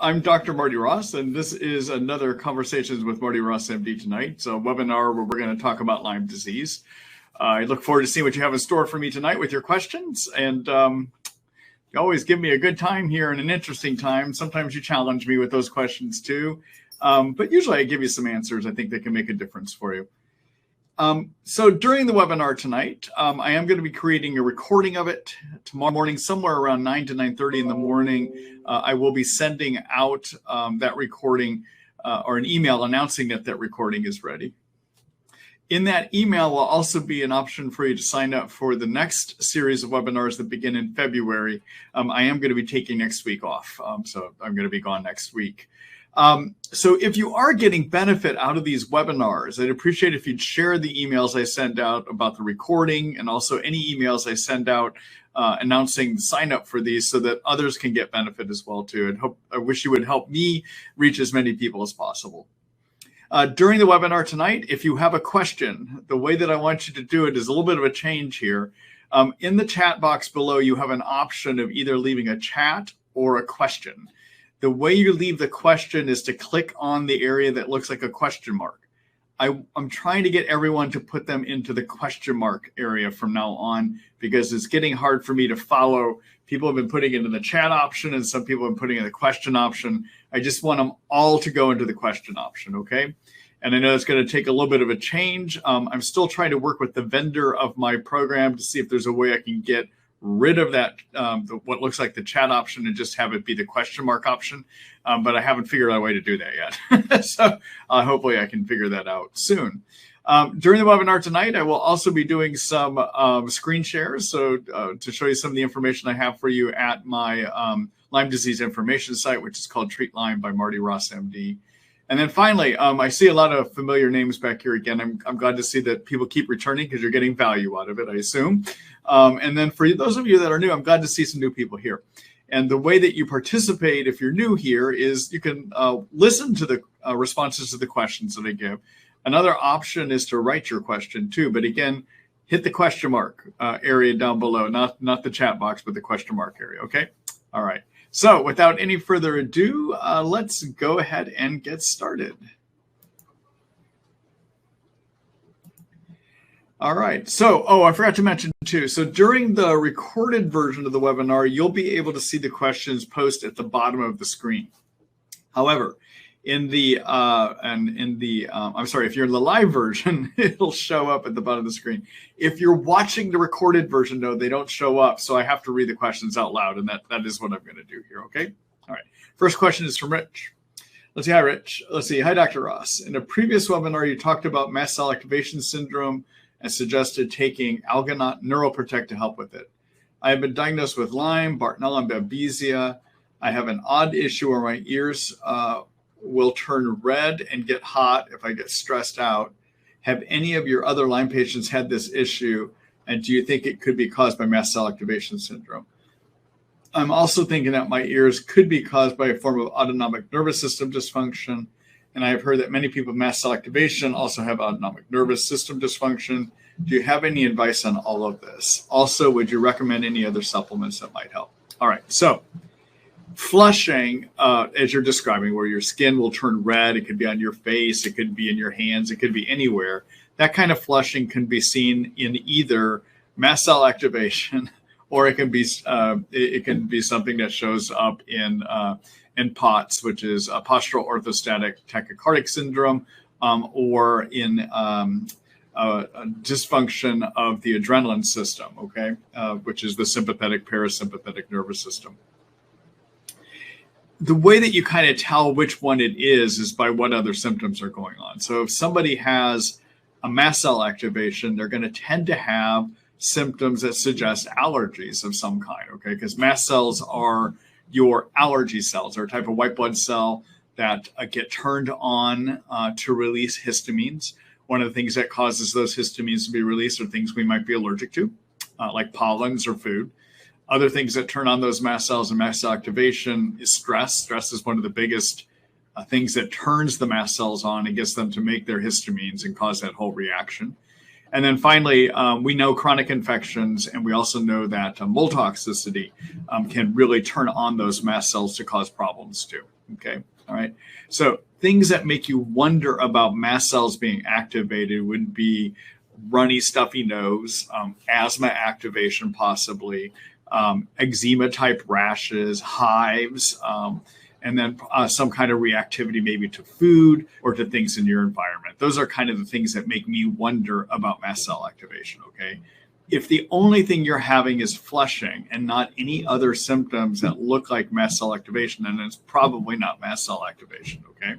I'm Dr. Marty Ross, and this is another Conversations with Marty Ross MD tonight. It's a webinar where we're going to talk about Lyme disease. I look forward to seeing what you have in store for me tonight with your questions. And you always give me a good time here and an interesting time. Sometimes you challenge me with those questions too. But usually I give you some answers I think that can make a difference for you. So during the webinar tonight, I am going to be creating a recording of it tomorrow morning, somewhere around 9 to 9:30 in the morning. I will be sending out that recording or an email announcing that recording is ready. In that email will also be an option for you to sign up for the next series of webinars that begin in February. I am going to be taking next week off, so I'm going to be gone next week. So if you are getting benefit out of these webinars, I'd appreciate if you'd share the emails I send out about the recording and also any emails I send out announcing the sign up for these so that others can get benefit as well too. And I wish you would help me reach as many people as possible. During the webinar tonight, if you have a question, the way that I want you to do it is a little bit of a change here. In the chat box below, you have an option of either leaving a chat or a question. The way you leave the question is to click on the area that looks like a question mark. I'm trying to get everyone to put them into the question mark area from now on because it's getting hard for me to follow. People have been putting it in the chat option and some people have been putting in the question option. I just want them all to go into the question option, okay? And I know it's going to take a little bit of a change. I'm still trying to work with the vendor of my program to see if there's a way I can get rid of that, what looks like the chat option and just have it be the question mark option. But I haven't figured out a way to do that yet. So hopefully I can figure that out soon. During the webinar tonight, I will also be doing some screen shares. So to show you some of the information I have for you at my Lyme disease information site, which is called Treat Lyme by Marty Ross MD. And then finally, I see a lot of familiar names back here again. I'm glad to see that people keep returning because you're getting value out of it, I assume. And then for those of you that are new, I'm glad to see some new people here. And the way that you participate if you're new here is you can listen to the responses to the questions that I give. Another option is to write your question too. But again, hit the question mark area down below, not the chat box, but the question mark area, okay? All right. So without any further ado, let's go ahead and get started. All right. So, I forgot to mention too. So during the recorded version of the webinar, you'll be able to see the questions posted at the bottom of the screen. However, if you're in the live version, it'll show up at the bottom of the screen. If you're watching the recorded version, though, they don't show up. So I have to read the questions out loud, and that is what I'm going to do here. Okay. All right. First question is from Rich. Let's see. Hi, Rich. Let's see. Hi, Dr. Ross. In a previous webinar, you talked about mast cell activation syndrome and suggested taking Alginat Neuroprotect to help with it. I have been diagnosed with Lyme, Bartonella, and Babesia. I have an odd issue where my ears will turn red and get hot if I get stressed out. Have any of your other Lyme patients had this issue? And do you think it could be caused by mast cell activation syndrome? I'm also thinking that my ears could be caused by a form of autonomic nervous system dysfunction. And I have heard that many people with mast cell activation also have autonomic nervous system dysfunction. Do you have any advice on all of this? Also, would you recommend any other supplements that might help? All right, so flushing, as you're describing, where your skin will turn red, it could be on your face, it could be in your hands, it could be anywhere. That kind of flushing can be seen in either mast cell activation, or it can be something that shows up in POTS, which is postural orthostatic tachycardic syndrome, or in dysfunction of the adrenaline system, okay, which is the sympathetic parasympathetic nervous system. The way that you kind of tell which one it is by what other symptoms are going on. So if somebody has a mast cell activation, they're going to tend to have symptoms that suggest allergies of some kind, okay? Because mast cells are your allergy cells. They're a type of white blood cell that get turned on to release histamines. One of the things that causes those histamines to be released are things we might be allergic to, like pollens or food. Other things that turn on those mast cells and mast cell activation is stress. Stress is one of the biggest things that turns the mast cells on and gets them to make their histamines and cause that whole reaction. And then finally, we know chronic infections, and we also know that mold toxicity can really turn on those mast cells to cause problems too. Okay, all right. So things that make you wonder about mast cells being activated would be runny, stuffy nose, asthma activation possibly, eczema type rashes, hives, and then some kind of reactivity maybe to food or to things in your environment. Those are kind of the things that make me wonder about mast cell activation, okay? If the only thing you're having is flushing and not any other symptoms that look like mast cell activation, then it's probably not mast cell activation, okay?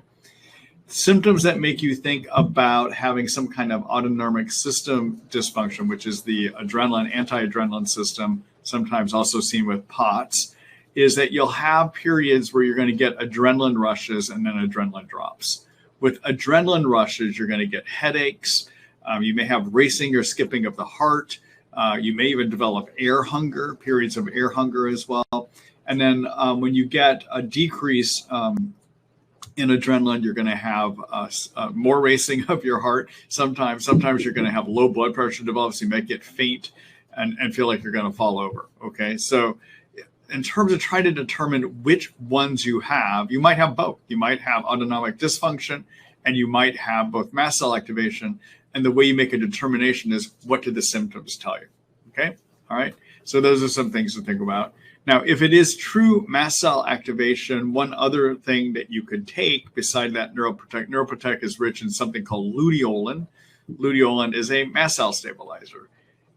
Symptoms that make you think about having some kind of autonomic system dysfunction, which is the adrenaline, anti-adrenaline system, sometimes also seen with POTS, is that you'll have periods where you're going to get adrenaline rushes and then adrenaline drops. With adrenaline rushes, you're going to get headaches. You may have racing or skipping of the heart. You may even develop air hunger, periods of air hunger as well. And then when you get a decrease in adrenaline, you're going to have more racing of your heart. Sometimes you're going to have low blood pressure develop, so you might get faint and feel like you're going to fall over. Okay, so in terms of trying to determine which ones you might have both. You might have autonomic dysfunction, and you might have both mast cell activation. And the way you make a determination is, what do the symptoms tell you? Okay, all right. So those are some things to think about. Now, if it is true mast cell activation, one other thing that you could take beside that Neuroprotect is rich in something called luteolin. Luteolin is a mast cell stabilizer.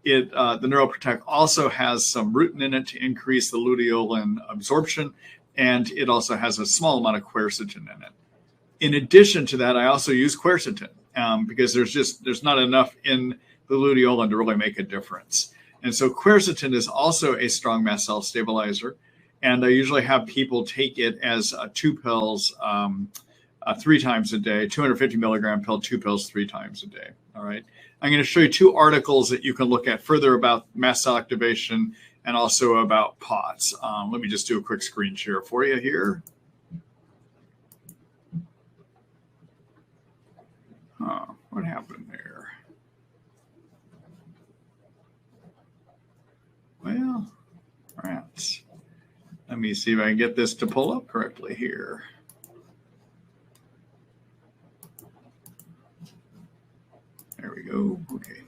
The Neuroprotect also has some rutin in it to increase the luteolin absorption, and it also has a small amount of quercetin in it. In addition to that, I also use quercetin because there's not enough in the luteolin to really make a difference. And so quercetin is also a strong mast cell stabilizer, and I usually have people take it as 2 pills 3 times a day, 250 milligram pill, 2 pills 3 times a day. All right. I'm going to show you 2 articles that you can look at further about mast cell activation and also about POTS. Let me just do a quick screen share for you here. What happened there? Well, rats. Let me see if I can get this to pull up correctly here. There we go. Okay.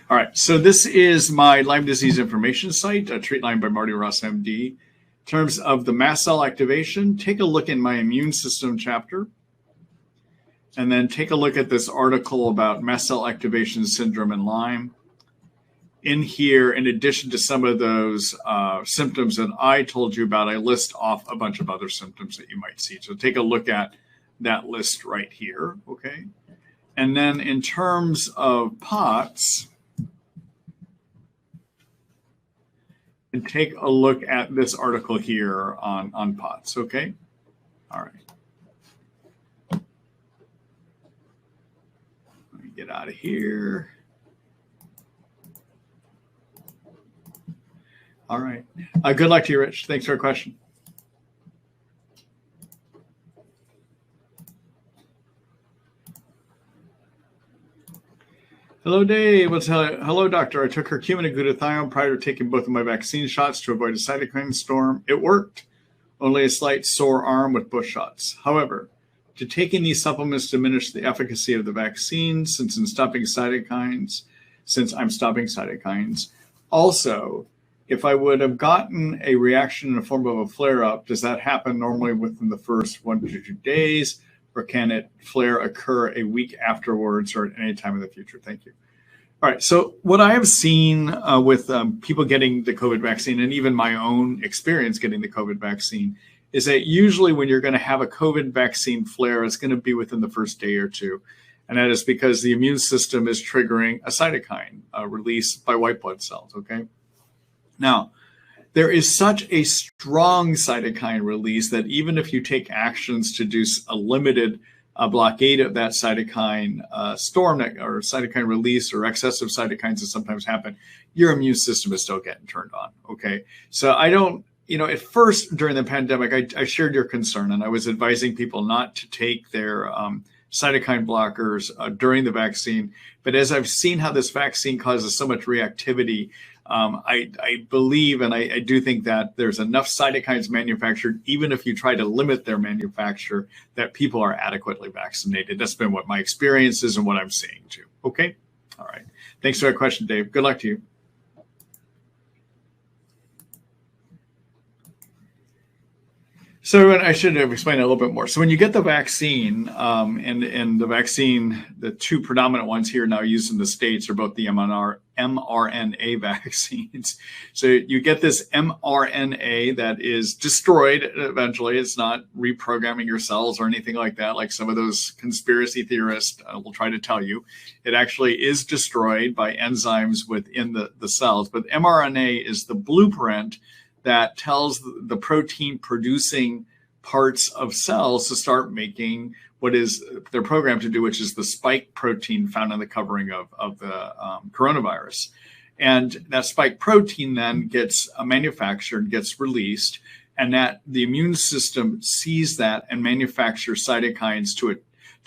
All right. So this is my Lyme disease information site, Treat Lyme by Marty Ross MD. In terms of the mast cell activation, take a look in my immune system chapter. And then take a look at this article about mast cell activation syndrome in Lyme. In here, in addition to some of those symptoms that I told you about, I list off a bunch of other symptoms that you might see. So take a look at that list right here, okay? And then in terms of POTS, and take a look at this article here on POTS, okay? All right. Let me get out of here. All right. Good luck to you, Rich. Thanks for your question. Hello, Dave. Hello, doctor. I took curcumin and glutathione prior to taking both of my vaccine shots to avoid a cytokine storm. It worked. Only a slight sore arm with both shots. However, did taking these supplements diminish the efficacy of the vaccine since I'm stopping cytokines? Also, if I would have gotten a reaction in the form of a flare-up, does that happen normally within the first 1 to 2 days, or can it flare occur a week afterwards or at any time in the future? Thank you. All right, so what I have seen with people getting the COVID vaccine, and even my own experience getting the COVID vaccine, is that usually when you're going to have a COVID vaccine flare, it's going to be within the first day or 2. And that is because the immune system is triggering a cytokine release by white blood cells, okay? Now, there is such a strong cytokine release that even if you take actions to do a limited blockade of that cytokine storm or cytokine release or excessive cytokines that sometimes happen, your immune system is still getting turned on, okay? So I don't, at first during the pandemic, I shared your concern and I was advising people not to take their cytokine blockers during the vaccine. But as I've seen how this vaccine causes so much reactivity, I believe, and I do think that there's enough cytokines manufactured, even if you try to limit their manufacture, that people are adequately vaccinated. That's been what my experience is and what I'm seeing too. Okay. All right. Thanks for that question, Dave. Good luck to you. So I should have explained it a little bit more. So when you get the vaccine, and the vaccine, the two predominant ones here now used in the States are both the mRNA vaccines. So you get this mRNA that is destroyed eventually. It's not reprogramming your cells or anything like that, like some of those conspiracy theorists will try to tell you. It actually is destroyed by enzymes within the cells. But mRNA is the blueprint that tells the protein producing parts of cells to start making what is they're programmed to do, which is the spike protein found in the covering of the coronavirus. And that spike protein then gets manufactured, gets released, and that the immune system sees that and manufactures cytokines to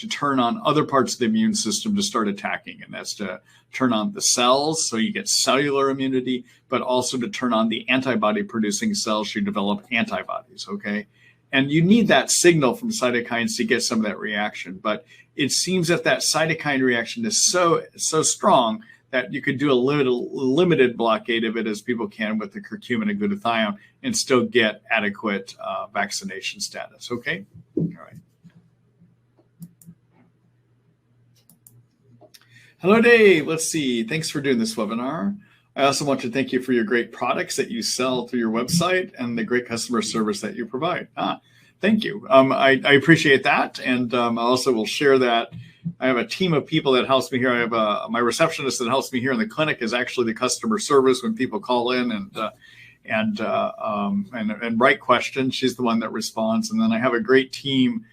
turn on other parts of the immune system to start attacking. And that's to turn on the cells, so you get cellular immunity, but also to turn on the antibody producing cells, you develop antibodies, okay? And you need that signal from cytokines to get some of that reaction. But it seems that cytokine reaction is so strong that you could do a limited blockade of it, as people can with the curcumin and glutathione, and still get adequate vaccination status, okay? All right. Hello, Dave. Let's see. Thanks for doing this webinar. I also want to thank you for your great products that you sell through your website and the great customer service that you provide. Thank you. I appreciate that. And I also will share that. I have a team of people that helps me here. I have my receptionist that helps me here in the clinic is actually the customer service when people call in and write questions. She's the one that responds. And then I have a great team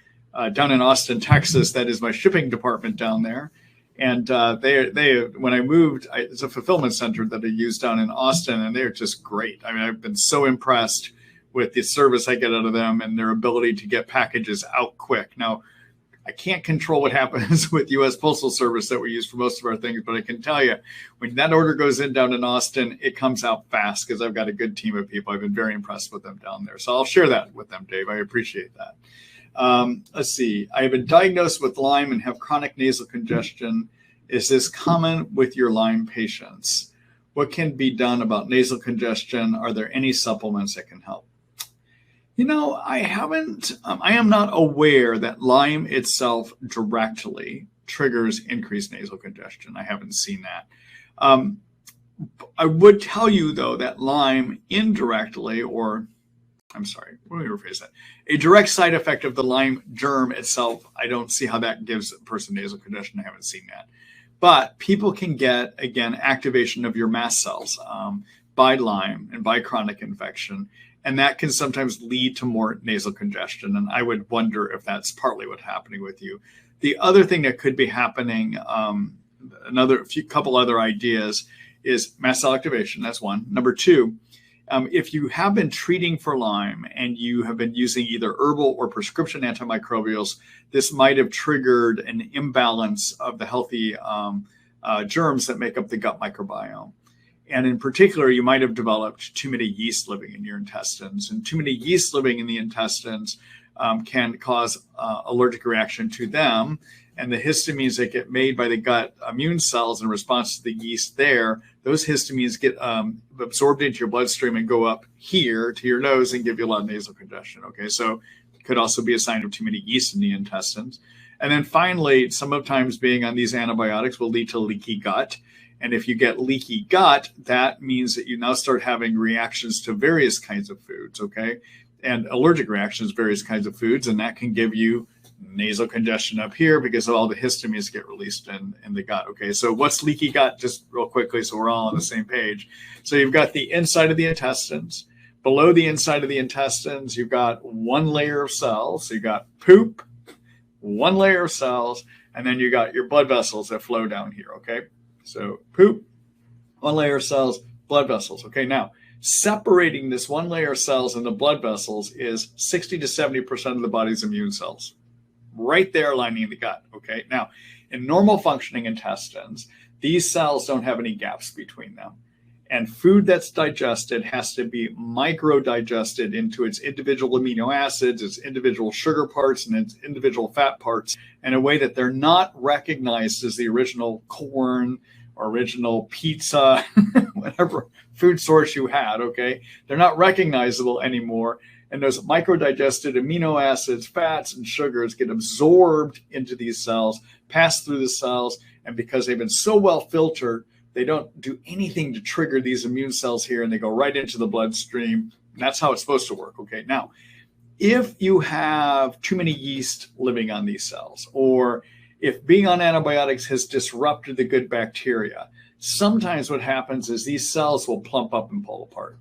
down in Austin, Texas, that is my shipping department down there. And they when I moved, it's a fulfillment center that I use down in Austin, and they're just great. I mean, I've been so impressed with the service I get out of them and their ability to get packages out quick. Now, I can't control what happens with U.S. Postal Service that we use for most of our things, but I can tell you when that order goes in down in Austin, it comes out fast because I've got a good team of people. I've been very impressed with them down there. So I'll share that with them, Dave. I appreciate that. Let's see. I have been diagnosed with Lyme and have chronic nasal congestion. Is this common with your Lyme patients? What can be done about nasal congestion? Are there any supplements that can help? You know, I am not aware that Lyme itself directly triggers increased nasal congestion. I haven't seen that. I would tell you, though, that Lyme indirectly, or I'm sorry, let me rephrase that. A direct side effect of the Lyme germ itself, I don't see how that gives a person nasal congestion. I haven't seen that. But people can get, again, activation of your mast cells by Lyme and by chronic infection. And that can sometimes lead to more nasal congestion. And I would wonder if that's partly what's happening with you. The other thing that could be happening, couple other ideas, is mast cell activation. That's one. Number two, if you have been treating for Lyme and you have been using either herbal or prescription antimicrobials, this might have triggered an imbalance of the healthy germs that make up the gut microbiome. And in particular, you might have developed too many yeast living in your intestines. And too many yeast living in the intestines can cause allergic reaction to them. And the histamines that get made by the gut immune cells in response to the yeast there, those histamines get absorbed into your bloodstream and go up here to your nose and give you a lot of nasal congestion. Okay, so it could also be a sign of too many yeast in the intestines. And then finally, sometimes being on these antibiotics will lead to leaky gut. And if you get leaky gut, that means that you now start having reactions to various kinds of foods, okay? And allergic reactions to various kinds of foods, and that can give you nasal congestion up here because all the histamines get released in the gut, okay? So what's leaky gut, just real quickly so we're all on the same page. So you've got the inside of the intestines. Below the inside of the intestines, you've got one layer of cells. So you got poop, one layer of cells, and then you got your blood vessels that flow down here, okay? So poop, one layer of cells, blood vessels. Okay, now separating this one layer of cells and the blood vessels is 60 to 70% of the body's immune cells. right there lining the gut. Okay. Now, in normal functioning intestines, these cells don't have any gaps between them. And food that's digested has to be micro-digested into its individual amino acids, its individual sugar parts, and its individual fat parts in a way that they're not recognized as the original corn or original pizza, whatever food source you had, okay? They're not recognizable anymore. And those micro-digested amino acids, fats, and sugars get absorbed into these cells, pass through the cells, and because they've been so well filtered, they don't do anything to trigger these immune cells here, and they go right into the bloodstream. And that's how it's supposed to work, okay? Now, if you have too many yeast living on these cells, or if being on antibiotics has disrupted the good bacteria, sometimes what happens is these cells will plump up and pull apart.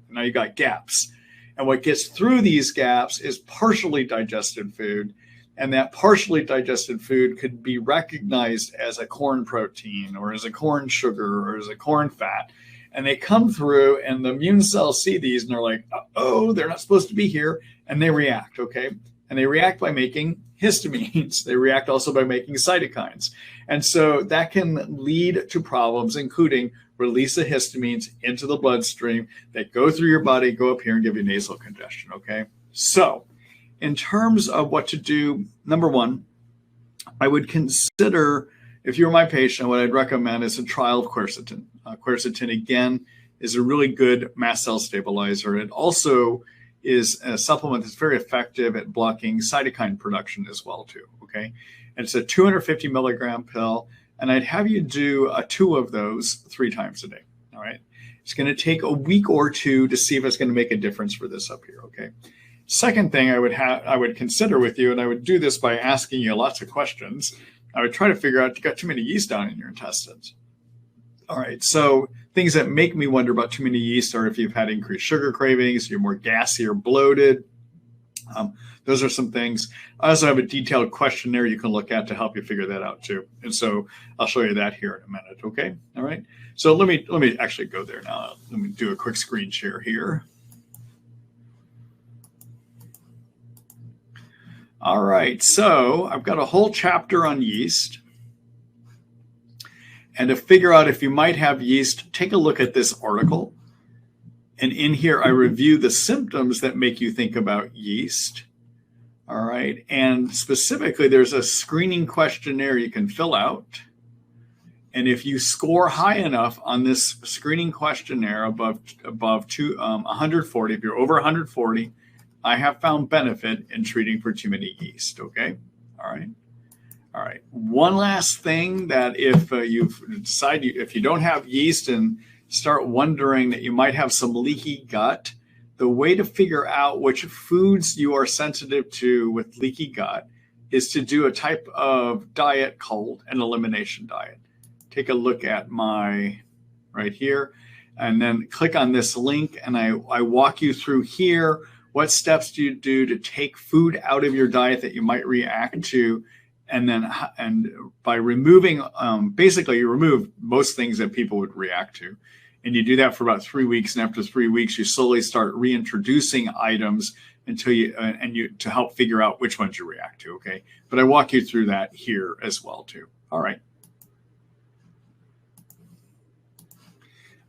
Now you got gaps. And what gets through these gaps is partially digested food. And that partially digested food could be recognized as a corn protein or as a corn sugar or as a corn fat. And they come through and the immune cells see these and they're like, oh, they're not supposed to be here. And they react, okay? And they react by making histamines. They react also by making cytokines. And so that can lead to problems, including release of histamines into the bloodstream that go through your body, go up here and give you nasal congestion, okay? So in terms of what to do, number one, I would consider, if you were my patient, what I'd recommend is a trial of quercetin. Quercetin, again, is a really good mast cell stabilizer. It also is a supplement that's very effective at blocking cytokine production as well, too, okay? And it's a 250 milligram pill, and I'd have you do 2 of those 3 times a day, all right? It's going to take a week or 2 to see if it's going to make a difference for this up here, okay? Second thing I would consider with you, and I would do this by asking you lots of questions, I would try to figure out if you got too many yeast down in your intestines. All right, so things that make me wonder about too many yeast are if you've had increased sugar cravings, you're more gassy or bloated. Those are some things. I also have a detailed questionnaire you can look at to help you figure that out too. And so I'll show you that here in a minute, okay? All right, so let me actually go there now. Let me do a quick screen share here. All right, so I've got a whole chapter on yeast. And to figure out if you might have yeast, take a look at this article. And in here, I review the symptoms that make you think about yeast. All right, and specifically, there's a screening questionnaire you can fill out. And if you score high enough on this screening questionnaire above 140, if you're over 140, I have found benefit in treating for too many yeast, okay? All right. One last thing that if if you don't have yeast and start wondering that you might have some leaky gut, the way to figure out which foods you are sensitive to with leaky gut is to do a type of diet called an elimination diet. Take a look at my right here, and then click on this link, and I walk you through here. What steps do you do to take food out of your diet that you might react to? And by removing, basically you remove most things that people would react to. And you do that for about 3 weeks. And after 3 weeks, you slowly start reintroducing items until to help figure out which ones you react to, okay? But I walk you through that here as well too. All right.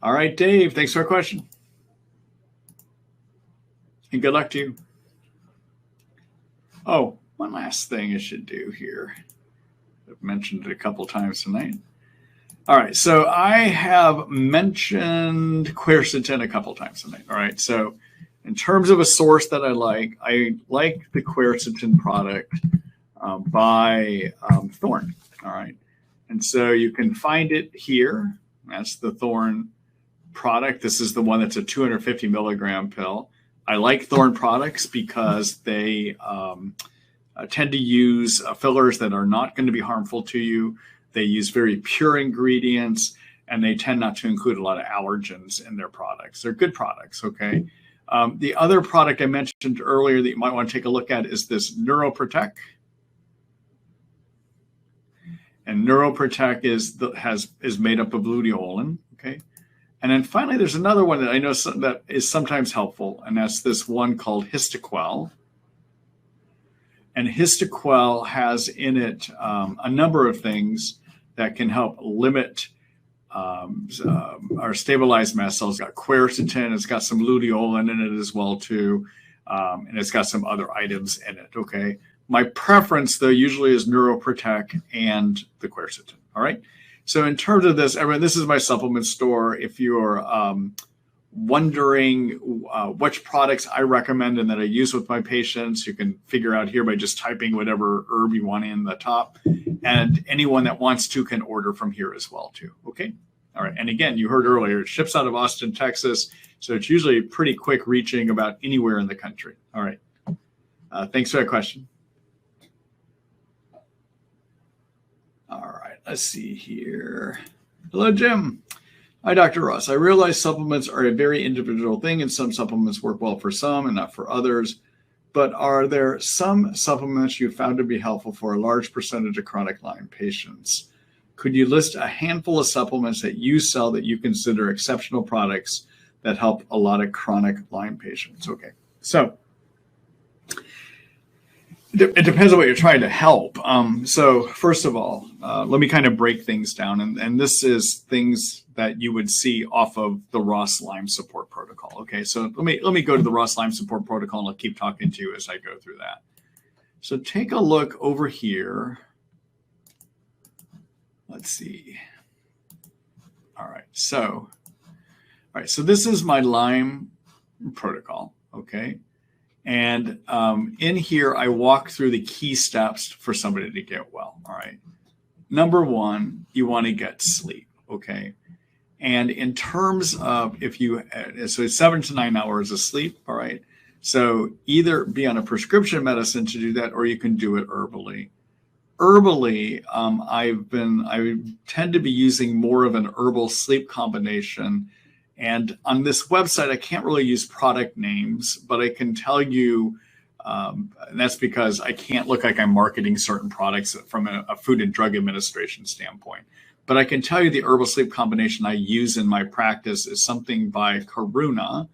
All right, Dave, thanks for our question. And good luck to you. Oh, one last thing I should do here. I've mentioned it a couple times tonight. All right, so I have mentioned quercetin a couple times tonight. All right, so in terms of a source that I like the quercetin product by Thorne. All right, and so you can find it here. That's the Thorne product. This is the one that's a 250 milligram pill. I like Thorne products because they tend to use fillers that are not going to be harmful to you. They use very pure ingredients, and they tend not to include a lot of allergens in their products. They're good products, okay? The other product I mentioned earlier that you might want to take a look at is this Neuroprotect. And Neuroprotect is made up of luteolin, okay? And then finally, there's another one that I know that is sometimes helpful, and that's this one called Histoquel. And Histoquel has in it a number of things that can help limit or stabilize mast cells. It's got quercetin, it's got some luteolin in it as well too, and it's got some other items in it. Okay, my preference though usually is neuroprotect and the quercetin. All right. So in terms of this, everyone, this is my supplement store. If you're wondering which products I recommend and that I use with my patients, you can figure out here by just typing whatever herb you want in the top. And anyone that wants to can order from here as well too. Okay. All right. And again, you heard earlier, it ships out of Austin, Texas. So it's usually pretty quick reaching about anywhere in the country. All right. Thanks for that question. All right. Let's see here. Hello, Jim. Hi, Dr. Ross. I realize supplements are a very individual thing, and some supplements work well for some and not for others. But are there some supplements you found to be helpful for a large percentage of chronic Lyme patients? Could you list a handful of supplements that you sell that you consider exceptional products that help a lot of chronic Lyme patients? Okay, so it depends on what you're trying to help. So first of all, let me kind of break things down. And this is things that you would see off of the Ross Lyme support protocol. Okay, so let me go to the Ross Lyme support protocol and I'll keep talking to you as I go through that. So take a look over here. Let's see. All right, so this is my Lyme protocol. Okay. And in here, I walk through the key steps for somebody to get well. All right. Number one, you want to get sleep. Okay. And in terms of so 7 to 9 hours of sleep. All right. So either be on a prescription medicine to do that, or you can do it herbally. Herbally, I tend to be using more of an herbal sleep combination. And on this website, I can't really use product names, but I can tell you, and that's because I can't look like I'm marketing certain products from a Food and Drug Administration standpoint. But I can tell you the herbal sleep combination I use in my practice is something by Karuna,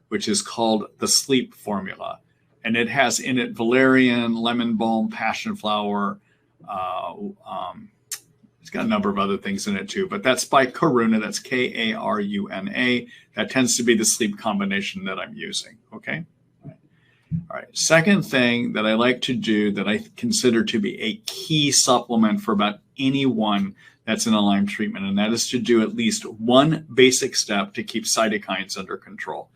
which is called the Sleep Formula. And it has in it valerian, lemon balm, passion flower. It's got a number of other things in it too, but that's by Karuna. That's Karuna. That tends to be the sleep combination that I'm using. Okay. All right. Second thing that I like to do that I consider to be a key supplement for about anyone that's in a Lyme treatment, and that is to do at least one basic step to keep cytokines under control.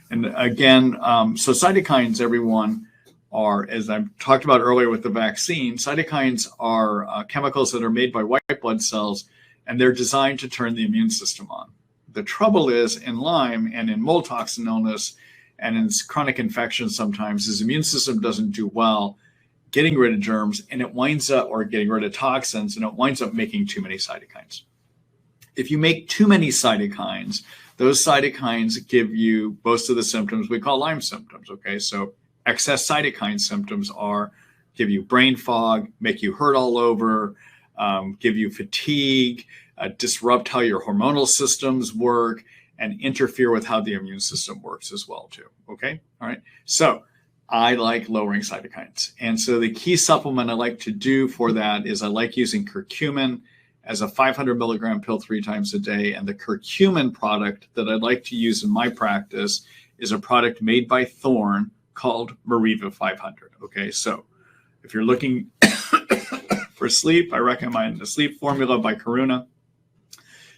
And again, so cytokines, everyone, are, as I talked about earlier with the vaccine, cytokines are chemicals that are made by white blood cells, and they're designed to turn the immune system on. The trouble is in Lyme and in mold toxin illness and in chronic infections sometimes, his immune system doesn't do well getting rid of germs, and it winds up, or getting rid of toxins, and it winds up making too many cytokines. If you make too many cytokines, those cytokines give you most of the symptoms we call Lyme symptoms, okay? So excess cytokine symptoms give you brain fog, make you hurt all over, give you fatigue, disrupt how your hormonal systems work, and interfere with how the immune system works as well too, okay? All right, so I like lowering cytokines. And so the key supplement I like to do for that is I like using curcumin as a 500 milligram pill 3 times a day. And the curcumin product that I like to use in my practice is a product made by Thorne called Mariva 500. Okay, so if you're looking for sleep, I recommend the Sleep Formula by Karuna.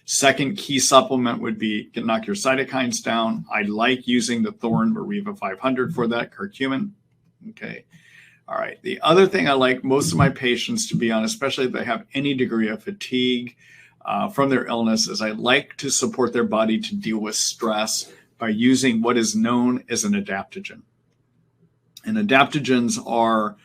Second key supplement would be to knock your cytokines down. I like using the Thorne Mariva 500 for that, curcumin. Okay. All right. The other thing I like most of my patients to be on, especially if they have any degree of fatigue from their illness, is I like to support their body to deal with stress by using what is known as an adaptogen. And adaptogens are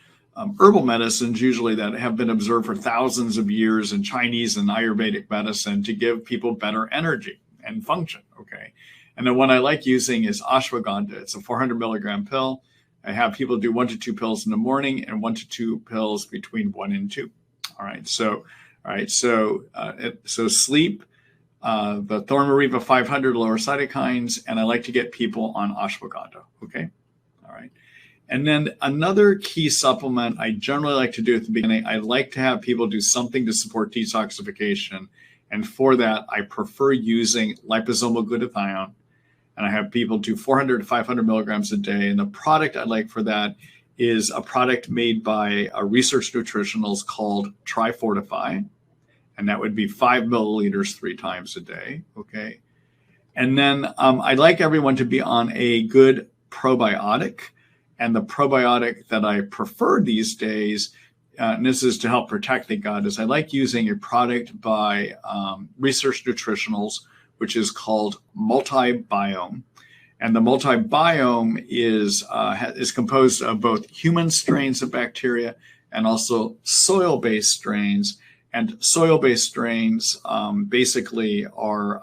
herbal medicines usually that have been observed for thousands of years in Chinese and Ayurvedic medicine to give people better energy and function, okay? And the one I like using is ashwagandha. It's a 400 milligram pill. I have people do 1 to 2 pills in the morning and 1 to 2 pills between 1 and 2. All right, so sleep, the Thorne Mariva 500 lower cytokines, and I like to get people on ashwagandha, okay? All right. And then another key supplement I generally like to do at the beginning, I like to have people do something to support detoxification. And for that, I prefer using liposomal glutathione. And I have people do 400 to 500 milligrams a day. And the product I like for that is a product made by Research Nutritionals called Trifortify. And that would be 5 milliliters 3 times a day. Okay. And then I'd like everyone to be on a good probiotic. And the probiotic that I prefer these days, and this is to help protect the gut, is I like using a product by Research Nutritionals, which is called Multibiome. And the Multibiome is composed of both human strains of bacteria and also soil-based strains. And soil-based strains basically are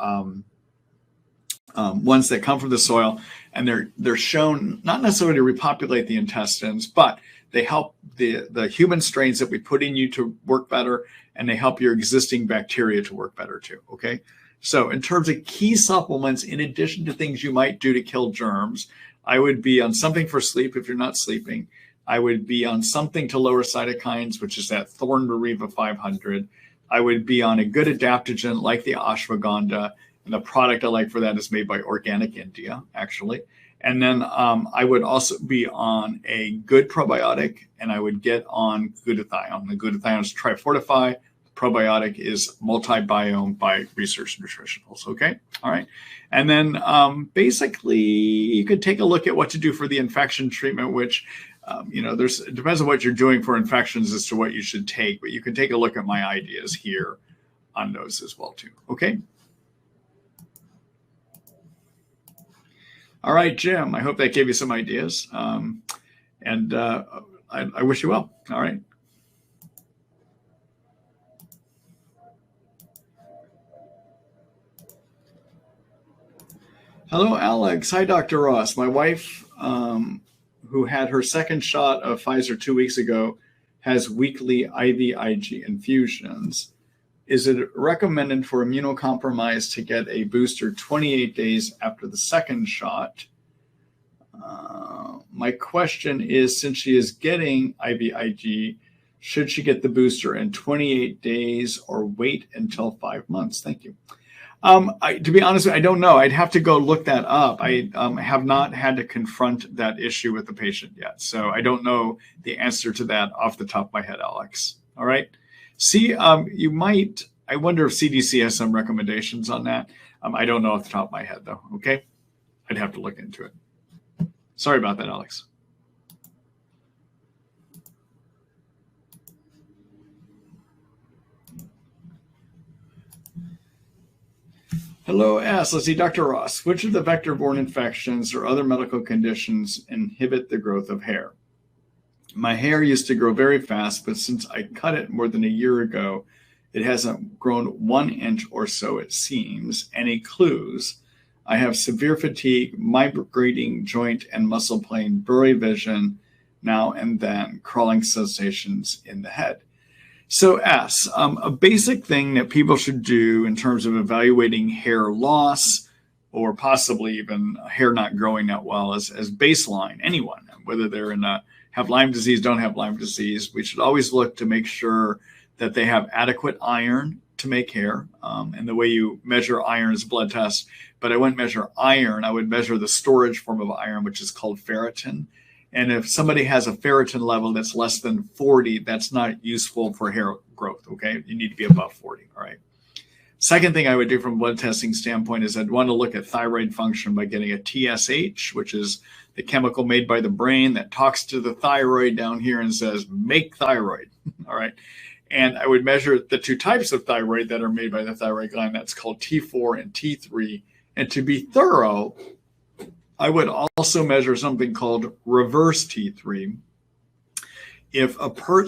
ones that come from the soil, and they're shown not necessarily to repopulate the intestines, but they help the human strains that we put in you to work better, and they help your existing bacteria to work better too, okay? So in terms of key supplements, in addition to things you might do to kill germs, I would be on something for sleep if you're not sleeping. I would be on something to lower cytokines, which is that Thorn Reva 500. I would be on a good adaptogen like the ashwagandha. And the product I like for that is made by Organic India, actually. And then I would also be on a good probiotic, and I would get on glutathione. The glutathione is Trifortify. The probiotic is Multibiome by Research Nutritionals, okay? All right. And then basically, you could take a look at what to do for the infection treatment, which, it depends on what you're doing for infections as to what you should take, but you can take a look at my ideas here on those as well, too, okay? All right, Jim, I hope that gave you some ideas. And I wish you well. All right. Hello, Alex. Hi, Dr. Ross. My wife, who had her second shot of Pfizer 2 weeks ago, has weekly IVIG infusions. Is it recommended for immunocompromised to get a booster 28 days after the second shot? My question is, since she is getting IVIG, should she get the booster in 28 days or wait until 5 months? Thank you. To be honest, I don't know. I'd have to go look that up. I have not had to confront that issue with the patient yet. So I don't know the answer to that off the top of my head, Alex. All right. See, you might, I wonder if CDC has some recommendations on that. I don't know off the top of my head, though. Okay. I'd have to look into it. Sorry about that, Alex. Hello, S. Let's see, Dr. Ross. Which of the vector-borne infections or other medical conditions inhibit the growth of hair? My hair used to grow very fast, but since I cut it more than a year ago, it hasn't grown 1 inch or so, it seems. Any clues? I have severe fatigue, migrating joint and muscle pain, blurry vision now and then, crawling sensations in the head. So S, a basic thing that people should do in terms of evaluating hair loss or possibly even hair not growing that well as baseline, anyone, whether they're have Lyme disease, don't have Lyme disease, we should always look to make sure that they have adequate iron to make hair. And the way you measure iron is blood test, but I wouldn't measure iron. I would measure the storage form of iron, which is called ferritin. And if somebody has a ferritin level that's less than 40, that's not useful for hair growth, okay? You need to be above 40, all right? Second thing I would do from a blood testing standpoint is I'd want to look at thyroid function by getting a TSH, which is the chemical made by the brain that talks to the thyroid down here and says, make thyroid, all right? And I would measure the 2 types of thyroid that are made by the thyroid gland. That's called T4 and T3. And to be thorough, I would also measure something called reverse T3.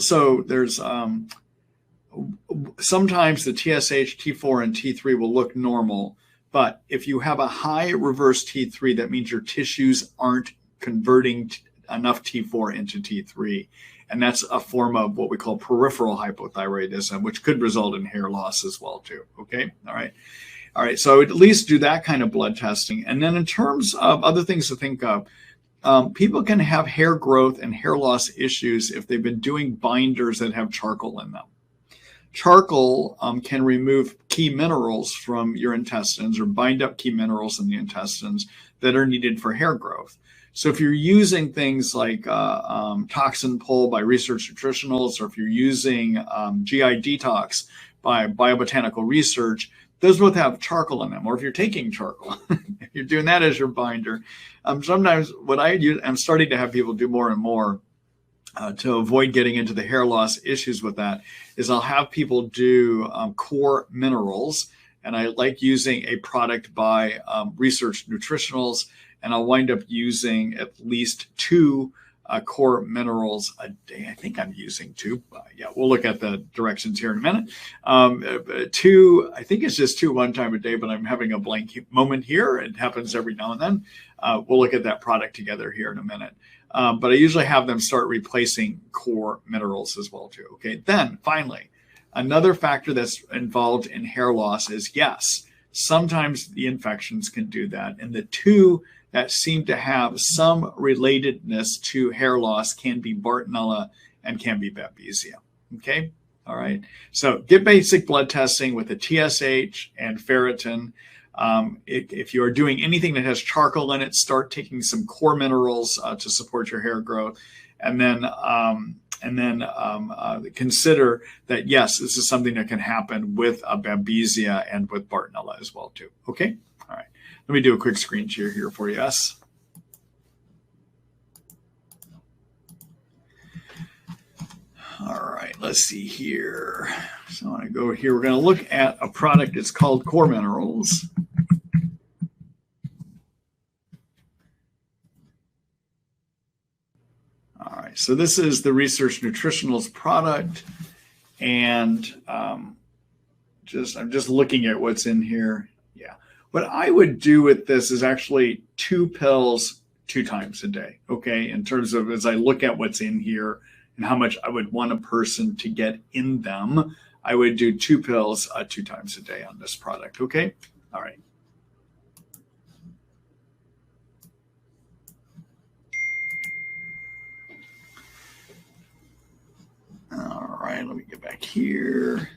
So there's sometimes the TSH, T4, and T3 will look normal, but if you have a high reverse T3, that means your tissues aren't converting enough T4 into T3. And that's a form of what we call peripheral hypothyroidism, which could result in hair loss as well, too. Okay. All right. All right. So I would at least do that kind of blood testing. And then in terms of other things to think of, people can have hair growth and hair loss issues if they've been doing binders that have charcoal in them. Charcoal can remove key minerals from your intestines or bind up key minerals in the intestines that are needed for hair growth. So if you're using things like toxin pull by Research Nutritionals, or if you're using GI detox by Biobotanical Research, those both have charcoal in them. Or if you're taking charcoal, if you're doing that as your binder. Sometimes what I'm starting to have people do more and more to avoid getting into the hair loss issues with that is I'll have people do core minerals. And I like using a product by Research Nutritionals, and I'll wind up using at least 2 core minerals a day. I think I'm using 2. Yeah, we'll look at the directions here in a minute. 2, I think it's just 2 one time a day, but I'm having a blank moment here. It happens every now and then. We'll look at that product together here in a minute. But I usually have them start replacing core minerals as well too. Okay, then finally, another factor that's involved in hair loss is, yes, sometimes the infections can do that. And the 2 that seem to have some relatedness to hair loss can be Bartonella and can be Babesia. Okay, all right. So get basic blood testing with a TSH and ferritin. If you're doing anything that has charcoal in it, start taking some core minerals to support your hair growth. And then consider that, yes, this is something that can happen with a Babesia and with Bartonella as well too. Okay, all right. Let me do a quick screen share here for you. Yes. All right, let's see here. So I want to go here. We're going to look at a product. It's called Core Minerals. All right, so this is the Research Nutritionals product, and I'm just looking at what's in here. Yeah, what I would do with this is actually 2 pills 2 times a day. Okay, in terms of as I look at what's in here and how much I would want a person to get in them, I would do 2 pills 2 times a day on this product. Okay, all right. All right, let me get back here.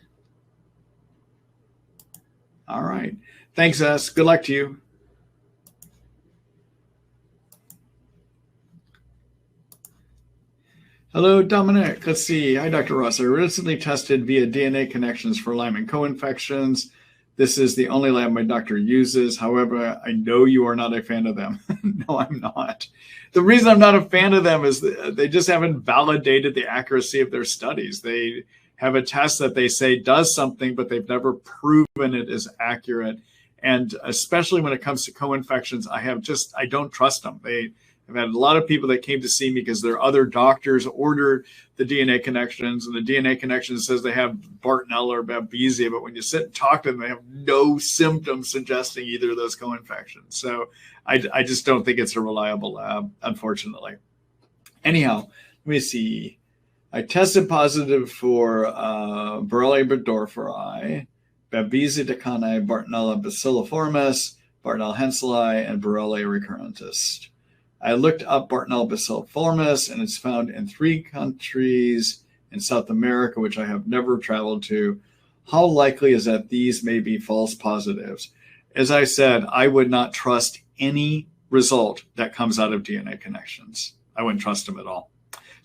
All right. Thanks, S. Good luck to you. Hello, Dominic. Let's see. Hi, Dr. Ross. I recently tested via DNA connections for Lyme and co-infections. This is the only lab my doctor uses. However, I know you are not a fan of them. No, I'm not. The reason I'm not a fan of them is they just haven't validated the accuracy of their studies. They have a test that they say does something, but they've never proven it is accurate. And especially when it comes to co-infections, I don't trust them. I've had a lot of people that came to see me because their other doctors ordered the DNA connections, and the DNA connection says they have Bartonella or Babesia, but when you sit and talk to them, they have no symptoms suggesting either of those co-infections. So I just don't think it's a reliable lab, unfortunately. Anyhow, let me see. I tested positive for Borrelia burgdorferi, Babesia decani, Bartonella bacilliformis, Bartonella henselae, and Borrelia recurrentis. I looked up Bartonella bacilliformis, and it's found in 3 countries in South America, which I have never traveled to. How likely is that these may be false positives? As I said, I would not trust any result that comes out of DNA connections. I wouldn't trust them at all.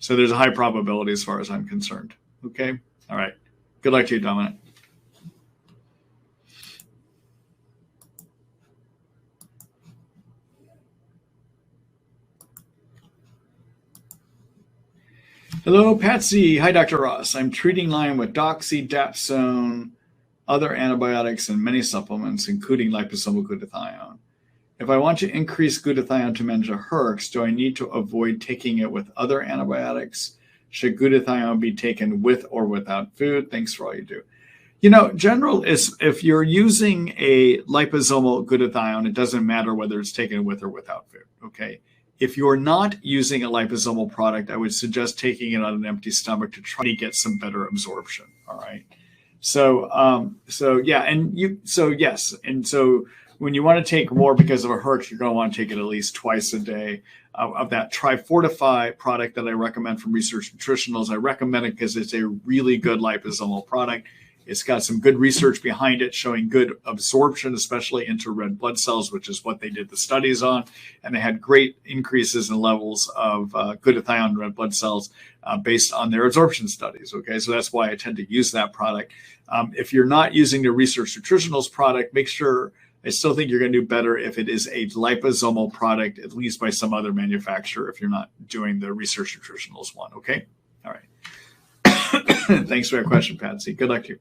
So there's a high probability as far as I'm concerned. Okay? All right. Good luck to you, Dominic. Hello, Patsy. Hi, Dr. Ross. I'm treating Lyme with doxy, dapsone, other antibiotics, and many supplements, including liposomal glutathione. If I want to increase glutathione to manage a herx, do I need to avoid taking it with other antibiotics? Should glutathione be taken with or without food? Thanks for all you do. You know, general is if you're using a liposomal glutathione, it doesn't matter whether it's taken with or without food, okay? If you're not using a liposomal product, I would suggest taking it on an empty stomach to try to get some better absorption, all right? So yes. And so when you want to take more because of a herx, you're going to want to take it at least twice a day. Of that Tri-Fortify product that I recommend from Research Nutritionals, I recommend it because it's a really good liposomal product. It's got some good research behind it showing good absorption, especially into red blood cells, which is what they did the studies on. And they had great increases in levels of glutathione in red blood cells based on their absorption studies. Okay, so that's why I tend to use that product. If you're not using the Research Nutritionals product, make sure, I still think you're going to do better if it is a liposomal product, at least by some other manufacturer, if you're not doing the Research Nutritionals one. Okay, all right. Thanks for your question, Patsy. Good luck to you.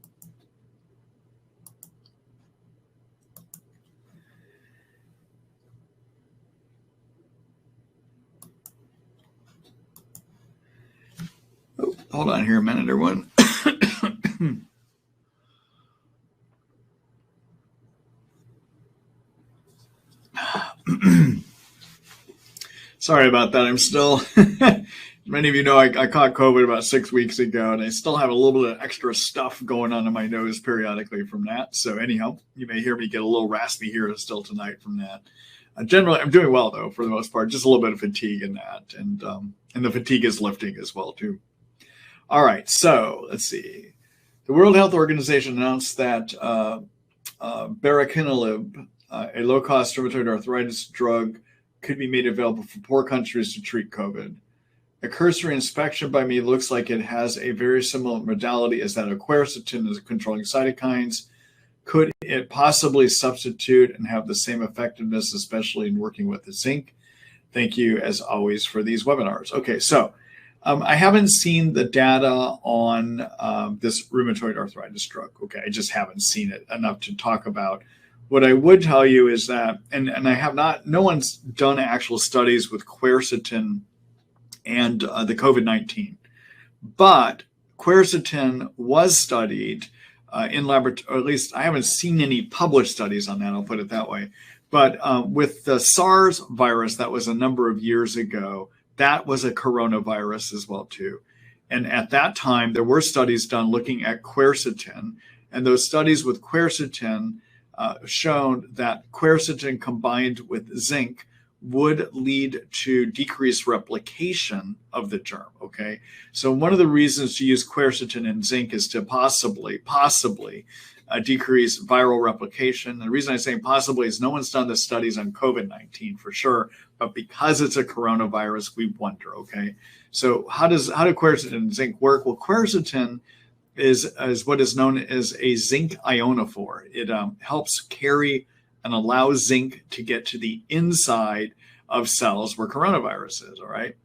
Oh, hold on here a minute, everyone. Sorry about that. I'm still, many of you know, I caught COVID about 6 weeks ago, and I still have a little bit of extra stuff going on in my nose periodically from that. So anyhow, you may hear me get a little raspy here still tonight from that. Generally, I'm doing well, though, for the most part. Just a little bit of fatigue in that. And the fatigue is lifting as well, too. All right, so let's see. The World Health Organization announced that baricitinib, a low-cost rheumatoid arthritis drug, could be made available for poor countries to treat COVID. A cursory inspection by me looks like it has a very similar modality as that of quercetin as controlling cytokines. Could it possibly substitute and have the same effectiveness, especially in working with the zinc? Thank you, as always, for these webinars. Okay, so I haven't seen the data on this rheumatoid arthritis drug. Okay, I just haven't seen it enough to talk about. What I would tell you is that, and I have not, no one's done actual studies with quercetin and the COVID-19, but quercetin was studied in laboratory, or at least I haven't seen any published studies on that, I'll put it that way. But with the SARS virus, that was a number of years ago, that was a coronavirus as well too. And at that time, there were studies done looking at quercetin, and those studies with quercetin shown that quercetin combined with zinc would lead to decreased replication of the germ, okay? So one of the reasons to use quercetin and zinc is to possibly decrease viral replication. The reason I'm saying possibly is no one's done the studies on COVID-19 for sure, but because it's a coronavirus, we wonder, okay? So how do quercetin and zinc work? Well, quercetin is what is known as a zinc ionophore. It helps carry and allow zinc to get to the inside of cells where coronavirus is, all right?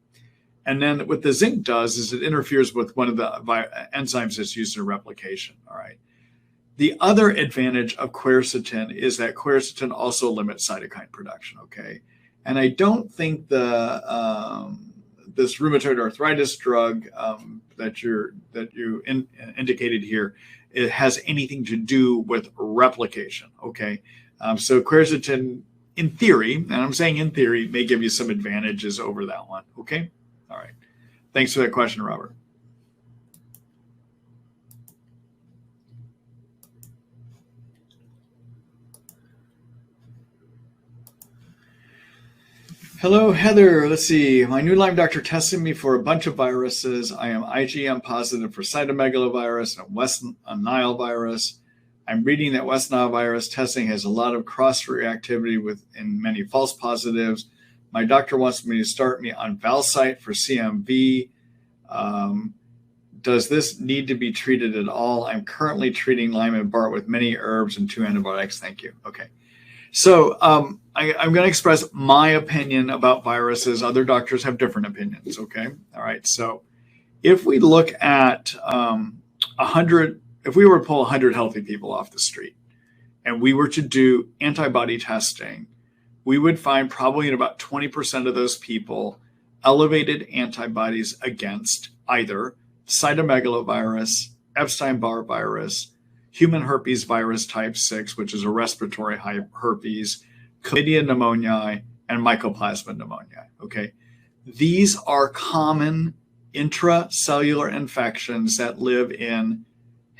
And then what the zinc does is it interferes with one of the enzymes that's used in replication, all right? The other advantage of quercetin is that quercetin also limits cytokine production, okay? And I don't think this rheumatoid arthritis drug that you indicated here, it has anything to do with replication, okay? So quercetin, in theory, and I'm saying in theory, may give you some advantages over that one, okay? All right. Thanks for that question, Robert. Hello, Heather. Let's see. My new Lyme doctor tested me for a bunch of viruses. I am IgM positive for cytomegalovirus and West Nile virus. I'm reading that West Nile virus testing has a lot of cross-reactivity in many false positives. My doctor wants me to start me on Valcyte for CMV. Does this need to be treated at all? I'm currently treating Lyme and Barrett with many herbs and 2 antibiotics. Thank you. Okay. So I'm going to express my opinion about viruses. Other doctors have different opinions, okay? All right, so if we look at 100, if we were to pull 100 healthy people off the street and we were to do antibody testing, we would find probably in about 20% of those people elevated antibodies against either cytomegalovirus, Epstein-Barr virus, human herpes virus type 6, which is a respiratory herpes, chlamydia pneumoniae, and mycoplasma pneumoniae, okay? These are common intracellular infections that live in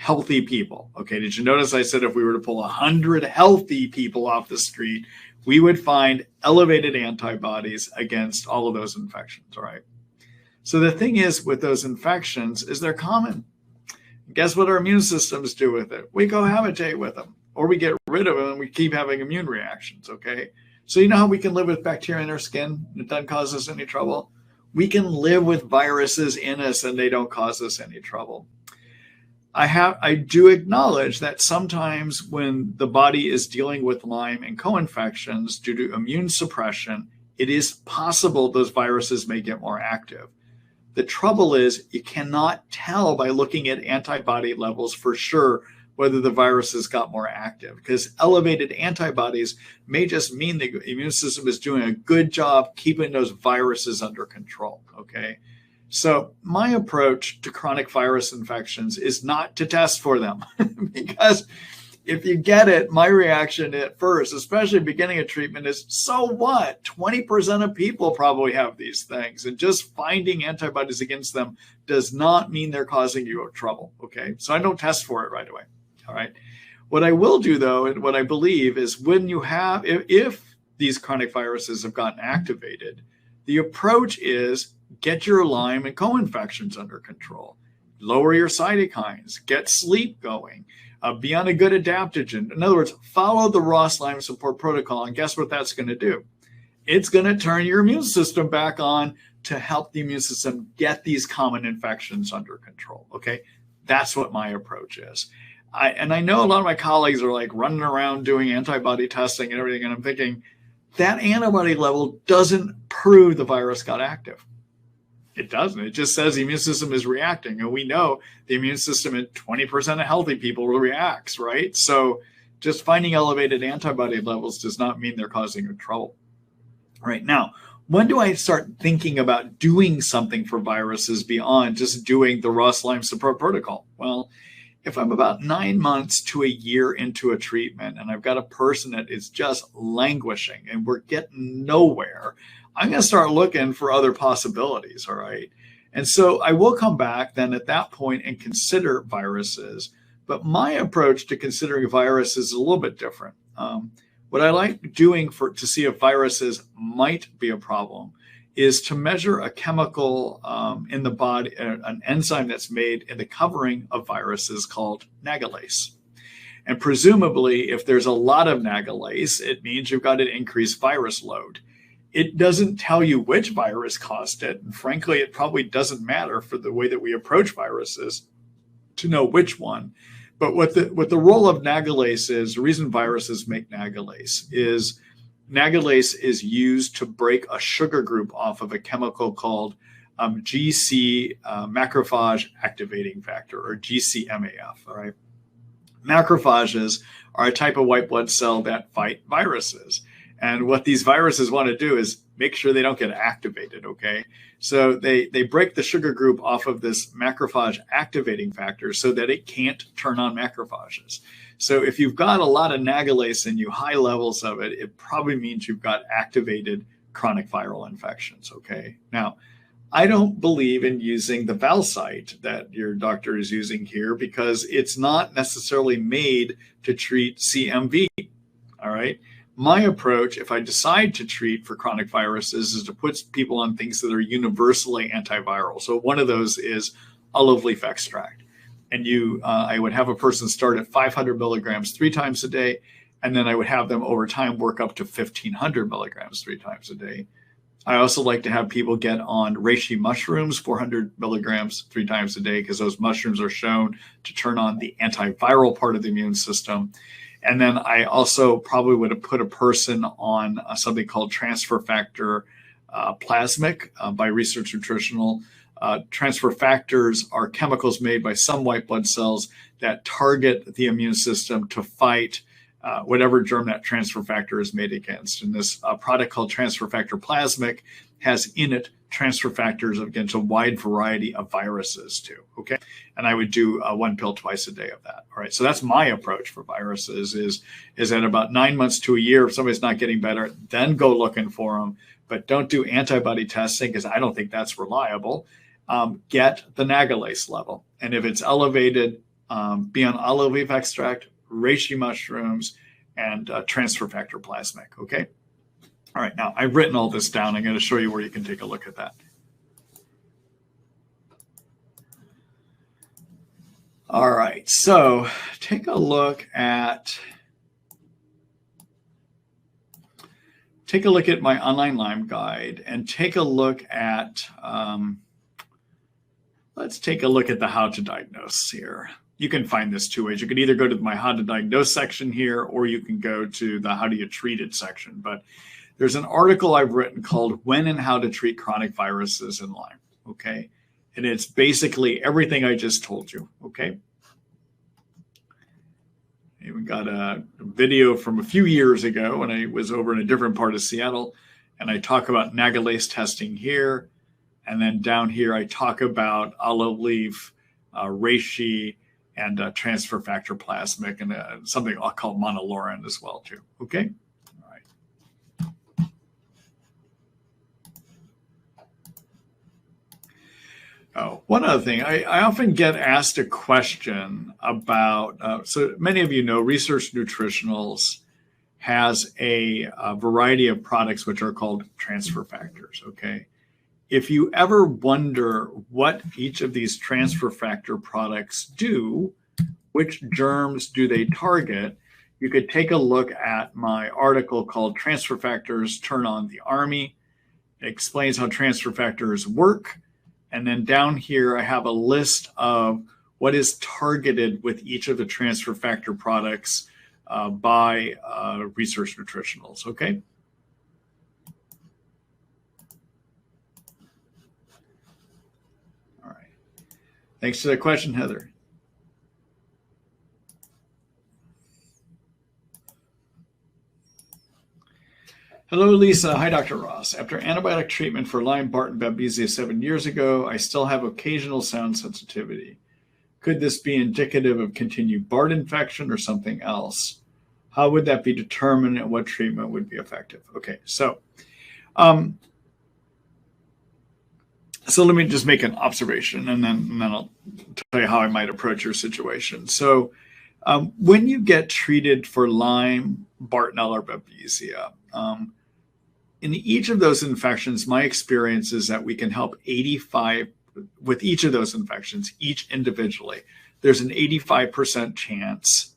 healthy people. Okay, did you notice I said if we were to pull 100 healthy people off the street, we would find elevated antibodies against all of those infections, all right? So the thing is with those infections is they're common. Guess what our immune systems do with it? We cohabitate with them, or we get rid of them and we keep having immune reactions, okay? So you know how we can live with bacteria in our skin? It doesn't cause us any trouble. We can live with viruses in us and they don't cause us any trouble. I do acknowledge that sometimes when the body is dealing with Lyme and co-infections due to immune suppression, it is possible those viruses may get more active. The trouble is you cannot tell by looking at antibody levels for sure whether the viruses got more active, because elevated antibodies may just mean the immune system is doing a good job keeping those viruses under control, okay? So my approach to chronic virus infections is not to test for them because if you get it, my reaction at first, especially beginning of treatment, is so what? 20% of people probably have these things, and just finding antibodies against them does not mean they're causing you trouble, okay? So I don't test for it right away, all right? What I will do though, and what I believe is when you have, if these chronic viruses have gotten activated, the approach is get your Lyme and co-infections under control, lower your cytokines, get sleep going, be on a good adaptogen. In other words, follow the Ross Lyme support protocol, and guess what that's going to do? It's going to turn your immune system back on to help the immune system get these common infections under control, okay? That's what my approach is. And I know a lot of my colleagues are like running around doing antibody testing and everything, and I'm thinking that antibody level doesn't prove the virus got active. It doesn't. It just says the immune system is reacting. And we know the immune system in 20% of healthy people reacts, right? So just finding elevated antibody levels does not mean they're causing you trouble. Right now, when do I start thinking about doing something for viruses beyond just doing the Ross Lyme support protocol? Well, if I'm about 9 months to a year into a treatment and I've got a person that is just languishing and we're getting nowhere, I'm going to start looking for other possibilities, all right? And so I will come back then at that point and consider viruses. But my approach to considering viruses is a little bit different. What I like doing to see if viruses might be a problem is to measure a chemical in the body, an enzyme that's made in the covering of viruses called nagalase. And presumably, if there's a lot of nagalase, it means you've got an increased virus load. It doesn't tell you which virus caused it. And frankly, it probably doesn't matter for the way that we approach viruses to know which one. But what the role of nagalase is, the reason viruses make nagalase is used to break a sugar group off of a chemical called GC macrophage activating factor, or GCMAF, all right? Macrophages are a type of white blood cell that fight viruses. And what these viruses want to do is make sure they don't get activated, okay? So they break the sugar group off of this macrophage activating factor so that it can't turn on macrophages. So if you've got a lot of nagalase in you, high levels of it, it probably means you've got activated chronic viral infections, okay? Now, I don't believe in using the Valcyte that your doctor is using here because it's not necessarily made to treat CMV, all right? My approach, if I decide to treat for chronic viruses, is to put people on things that are universally antiviral. So one of those is olive leaf extract. And I would have a person start at 500 milligrams 3 times a day, and then I would have them over time work up to 1,500 milligrams 3 times a day. I also like to have people get on reishi mushrooms, 400 milligrams 3 times a day, because those mushrooms are shown to turn on the antiviral part of the immune system. And then I also probably would have put a person on something called transfer factor plasmic by Research Nutritional. Transfer factors are chemicals made by some white blood cells that target the immune system to fight whatever germ that transfer factor is made against. And this product called transfer factor plasmic has in it transfer factors against a wide variety of viruses too, okay? And I would do 1 pill twice a day of that, all right? So that's my approach for viruses is at about 9 months to a year, if somebody's not getting better, then go looking for them, but don't do antibody testing because I don't think that's reliable. Get the nagalase level. And if it's elevated, be on olive leaf extract, reishi mushrooms, and transfer factor plasmic. Okay. All right. Now I've written all this down. I'm going to show you where you can take a look at that. All right. So take a look at my online Lyme guide and take a look at, let's take a look at the how to diagnose here. You can find this two ways. You can either go to my how to diagnose section here, or you can go to the how do you treat it section. But there's an article I've written called When and How to Treat Chronic Viruses in Lyme. Okay. And it's basically everything I just told you. Okay. We got a video from a few years ago when I was over in a different part of Seattle, and I talk about nagalase testing here. And then down here, I talk about olive leaf, reishi, and transfer factor plasmic, and something I'll call monolaurin as well, too. Okay? All right. Oh, one other thing. I often get asked a question about, so many of you know Research Nutritionals has a variety of products which are called transfer factors, okay? If you ever wonder what each of these transfer factor products do, which germs do they target, you could take a look at my article called Transfer Factors Turn on the Army. It explains how transfer factors work. And then down here, I have a list of what is targeted with each of the transfer factor products by Research Nutritionals, okay? All right. Thanks for that question, Heather. Hello, Lisa. Hi, Dr. Ross. After antibiotic treatment for Lyme, Barton, Babesia 7 years ago, I still have occasional sound sensitivity. Could this be indicative of continued BART infection or something else? How would that be determined and what treatment would be effective? Okay, so let me just make an observation and then I'll tell you how I might approach your situation. So when you get treated for Lyme, Bartonella, or Babesia, in each of those infections, my experience is that we can help 85 with each of those infections, each individually. There's an 85% chance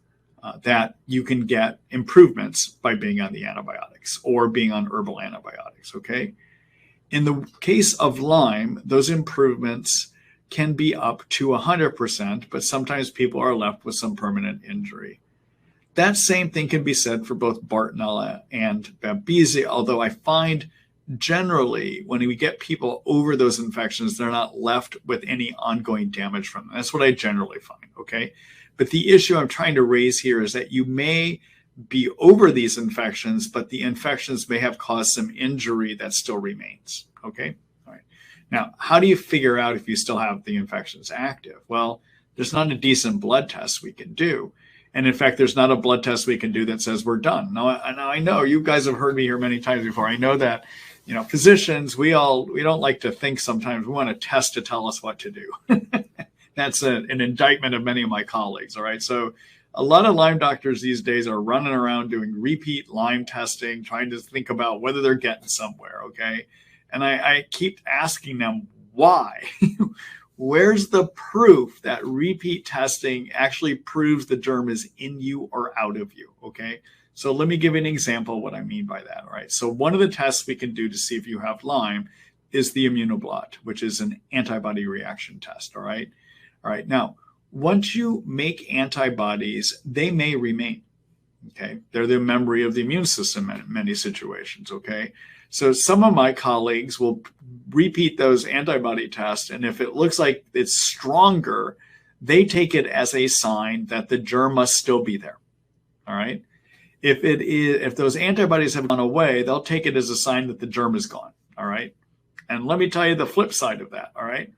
that you can get improvements by being on the antibiotics or being on herbal antibiotics, okay? In the case of Lyme, those improvements can be up to 100%, but sometimes people are left with some permanent injury. That same thing can be said for both Bartonella and Babesia, although I find generally when we get people over those infections, they're not left with any ongoing damage from them. That's what I generally find, okay? But the issue I'm trying to raise here is that you may be over these infections, but the infections may have caused some injury that still remains, okay? All right. Now, how do you figure out if you still have the infections active? Well, there's not a decent blood test we can do. And in fact, there's not a blood test we can do that says we're done. Now I know you guys have heard me here many times before. I know that, you know, physicians, we don't like to think sometimes. We want a test to tell us what to do. That's an indictment of many of my colleagues, all right? So a lot of Lyme doctors these days are running around doing repeat Lyme testing, trying to think about whether they're getting somewhere, okay? And I keep asking them, why? Where's the proof that repeat testing actually proves the germ is in you or out of you, okay? So let me give you an example of what I mean by that, all right? So one of the tests we can do to see if you have Lyme is the immunoblot, which is an antibody reaction test, all right? All right, now, once you make antibodies, they may remain, okay? They're the memory of the immune system in many situations, okay? So some of my colleagues will repeat those antibody tests, and if it looks like it's stronger, they take it as a sign that the germ must still be there, all right? If those antibodies have gone away, they'll take it as a sign that the germ is gone, all right? And let me tell you the flip side of that, all right?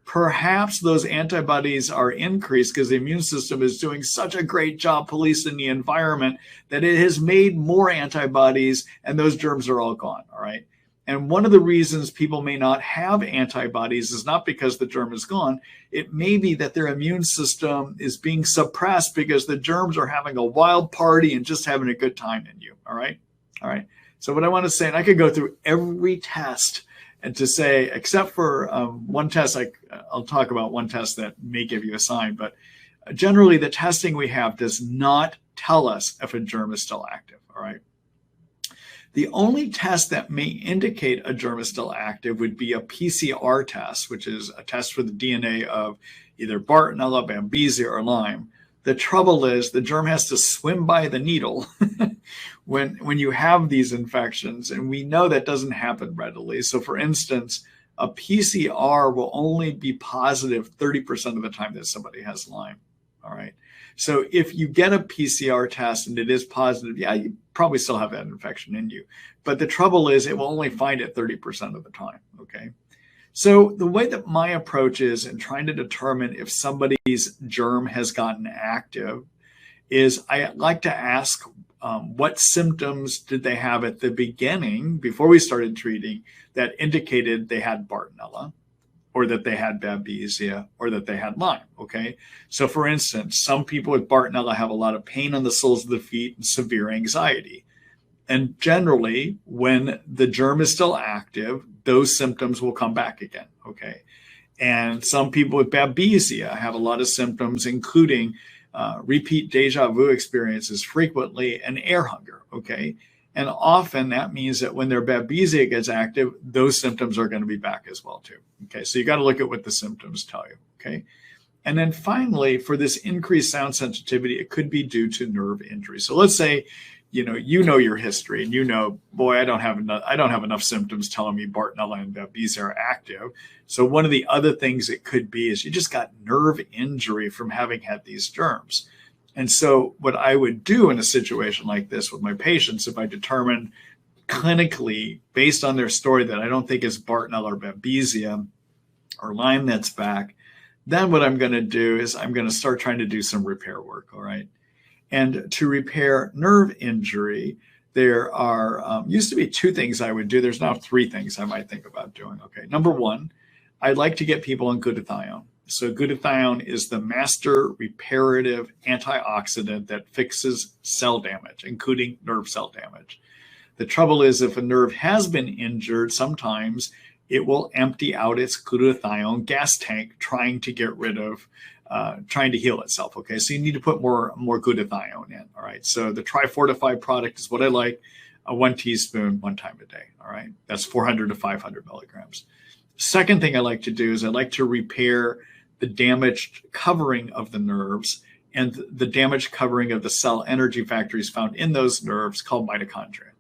Perhaps those antibodies are increased because the immune system is doing such a great job policing the environment that it has made more antibodies and those germs are all gone, all right? And one of the reasons people may not have antibodies is not because the germ is gone. It may be that their immune system is being suppressed because the germs are having a wild party and just having a good time in you. All right. All right. So what I want to say, and I could go through every test and to say, except for one test, I'll talk about one test that may give you a sign, but generally the testing we have does not tell us if a germ is still active. All right. The only test that may indicate a germ is still active would be a PCR test, which is a test for the DNA of either Bartonella, Babesia, or Lyme. The trouble is the germ has to swim by the needle when you have these infections, and we know that doesn't happen readily. So for instance, a PCR will only be positive 30% of the time that somebody has Lyme. All right. So if you get a PCR test and it is positive, yeah, you probably still have that infection in you. But the trouble is it will only find it 30% of the time, okay? So the way that my approach is in trying to determine if somebody's germ has gotten active is I like to ask what symptoms did they have at the beginning before we started treating that indicated they had Bartonella, or that they had Babesia, or that they had Lyme, okay? So for instance, some people with Bartonella have a lot of pain on the soles of the feet and severe anxiety. And generally, when the germ is still active, those symptoms will come back again, okay? And some people with Babesia have a lot of symptoms, including repeat deja vu experiences frequently and air hunger, okay? And often that means that when their Babesia gets active, those symptoms are going to be back as well too. Okay, so you got to look at what the symptoms tell you. Okay, and then finally, for this increased sound sensitivity, it could be due to nerve injury. So let's say, you know your history, and you know, boy, I don't have enough symptoms telling me Bartonella and Babesia are active. So one of the other things it could be is you just got nerve injury from having had these germs. And so what I would do in a situation like this with my patients, if I determine clinically based on their story that I don't think is Bartonella or Babesia or Lyme that's back, then what I'm going to do is I'm going to start trying to do some repair work, all right? And to repair nerve injury, there are used to be two things I would do. There's now three things I might think about doing, okay? Number one, I'd like to get people on glutathione. So glutathione is the master reparative antioxidant that fixes cell damage, including nerve cell damage. The trouble is if a nerve has been injured, sometimes it will empty out its glutathione gas tank trying to get rid of, trying to heal itself, okay? So you need to put more glutathione in, all right? So the Tri-Fortify product is what I like, 1 teaspoon, 1 time a day, all right? That's 400 to 500 milligrams. Second thing I like to do is I like to repair the damaged covering of the nerves and the damaged covering of the cell energy factories found in those nerves called mitochondria.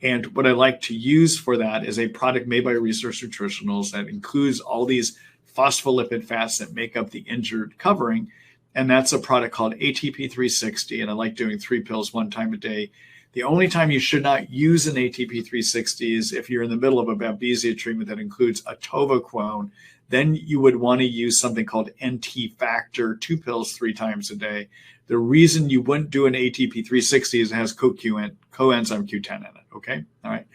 And what I like to use for that is a product made by Research Nutritionals that includes all these phospholipid fats that make up the injured covering. And that's a product called ATP 360. And I like doing 3 pills 1 time a day. The only time you should not use an ATP 360 is if you're in the middle of a Babesia treatment that includes atovaquone. Then you would want to use something called NT factor, 2 pills 3 times a day. The reason you wouldn't do an ATP 360 is it has coenzyme Q10 in it, okay? All right.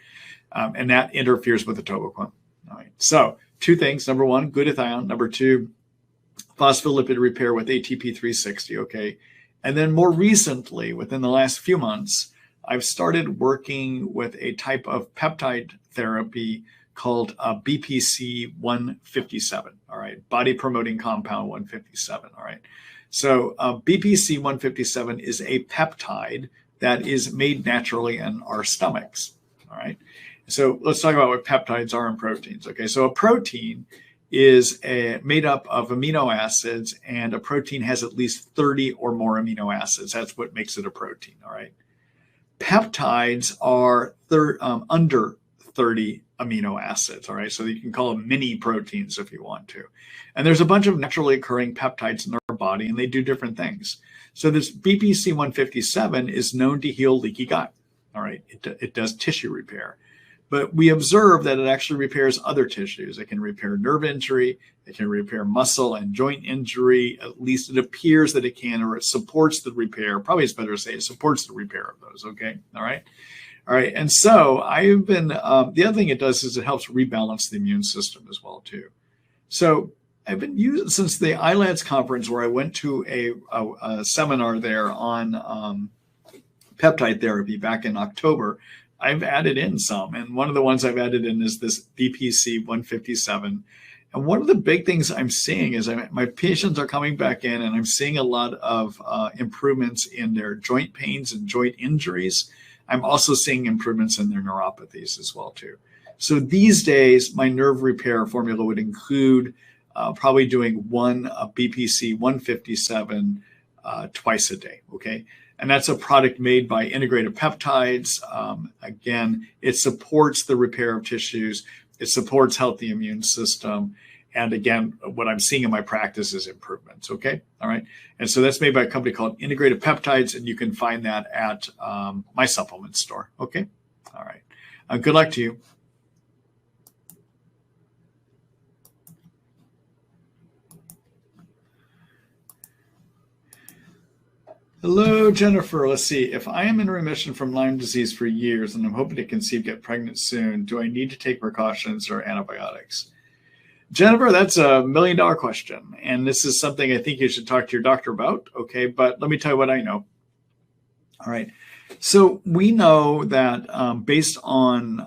And that interferes with atovaquone. All right. So 2 things. Number 1, glutathione. Number 2, phospholipid repair with ATP 360, okay? And then more recently, within the last few months, I've started working with a type of peptide therapy called BPC 157, all right, body promoting compound 157, all right. So BPC 157 is a peptide that is made naturally in our stomachs, all right. So let's talk about what peptides are and proteins, okay. So a protein is made up of amino acids, and a protein has at least 30 or more amino acids. That's what makes it a protein, all right. Peptides are under 30 amino acids, all right? So you can call them mini proteins if you want to. And there's a bunch of naturally occurring peptides in our body, and they do different things. So this BPC 157 is known to heal leaky gut, all right? It does tissue repair. But we observe that it actually repairs other tissues. It can repair nerve injury. It can repair muscle and joint injury. At least it appears that it can, or it supports the repair. Probably it's better to say it supports the repair of those, okay? All right? All right. And so I've been, the other thing it does is it helps rebalance the immune system as well, too. So I've been using since the ILADS conference where I went to a seminar there on peptide therapy back in October. I've added in some. And one of the ones I've added in is this BPC 157. And one of the big things I'm seeing is my patients are coming back in and I'm seeing a lot of improvements in their joint pains and joint injuries. I'm also seeing improvements in their neuropathies as well, too. So these days, my nerve repair formula would include probably doing one BPC 157 twice a day, okay? And that's a product made by Integrated Peptides. Again, it supports the repair of tissues. It supports healthy immune system. And again, what I'm seeing in my practice is improvements, okay? All right. And so that's made by a company called Integrated Peptides, and you can find that at my supplement store, okay? All right. Good luck to you. Hello, Jennifer. Let's see. If I am in remission from Lyme disease for years and I'm hoping to conceive, get pregnant soon, do I need to take precautions or antibiotics? Jennifer, that's $1 million question. And this is something I think you should talk to your doctor about. Okay. But let me tell you what I know. All right. So we know that based on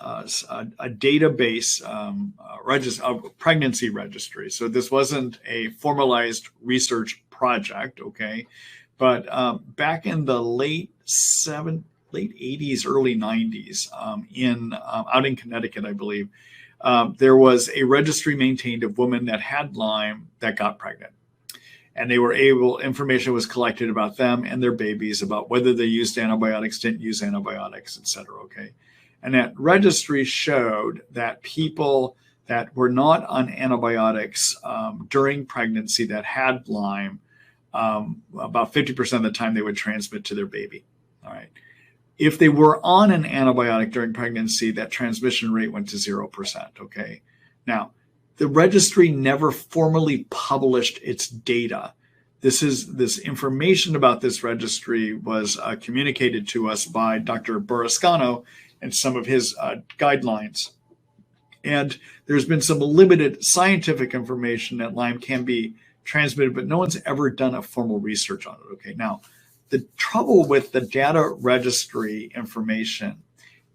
a database, a pregnancy registry. So this wasn't a formalized research project, okay? But back in the late 80s, early 90s, out in Connecticut, I believe, there was a registry maintained of women that had Lyme that got pregnant. And they were information was collected about them and their babies, about whether they used antibiotics, didn't use antibiotics, et cetera, okay? And that registry showed that people that were not on antibiotics during pregnancy that had Lyme, about 50% of the time they would transmit to their baby, all right? If they were on an antibiotic during pregnancy, that transmission rate went to 0%, okay? Now, the registry never formally published its data. This information about this registry was communicated to us by Dr. Burrascano and some of his guidelines. And there's been some limited scientific information that Lyme can be transmitted, but no one's ever done a formal research on it, okay? Now, the trouble with the data registry information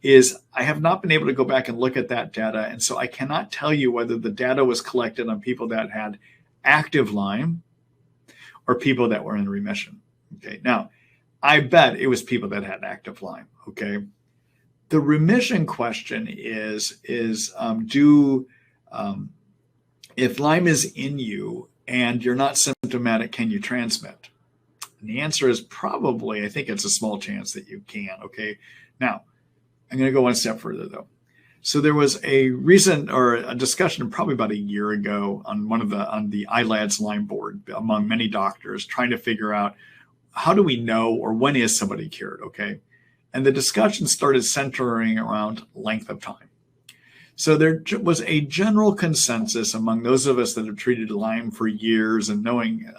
is I have not been able to go back and look at that data. And so I cannot tell you whether the data was collected on people that had active Lyme or people that were in remission. Okay. Now, I bet it was people that had active Lyme. Okay. The remission question is if Lyme is in you and you're not symptomatic, can you transmit? And the answer is probably, I think it's a small chance that you can. Okay. Now, I'm going to go one step further, though. So there was a discussion probably about a year ago on the ILADS Lyme board among many doctors trying to figure out how do we know or when is somebody cured, okay? And the discussion started centering around length of time. So there was a general consensus among those of us that have treated Lyme for years and knowing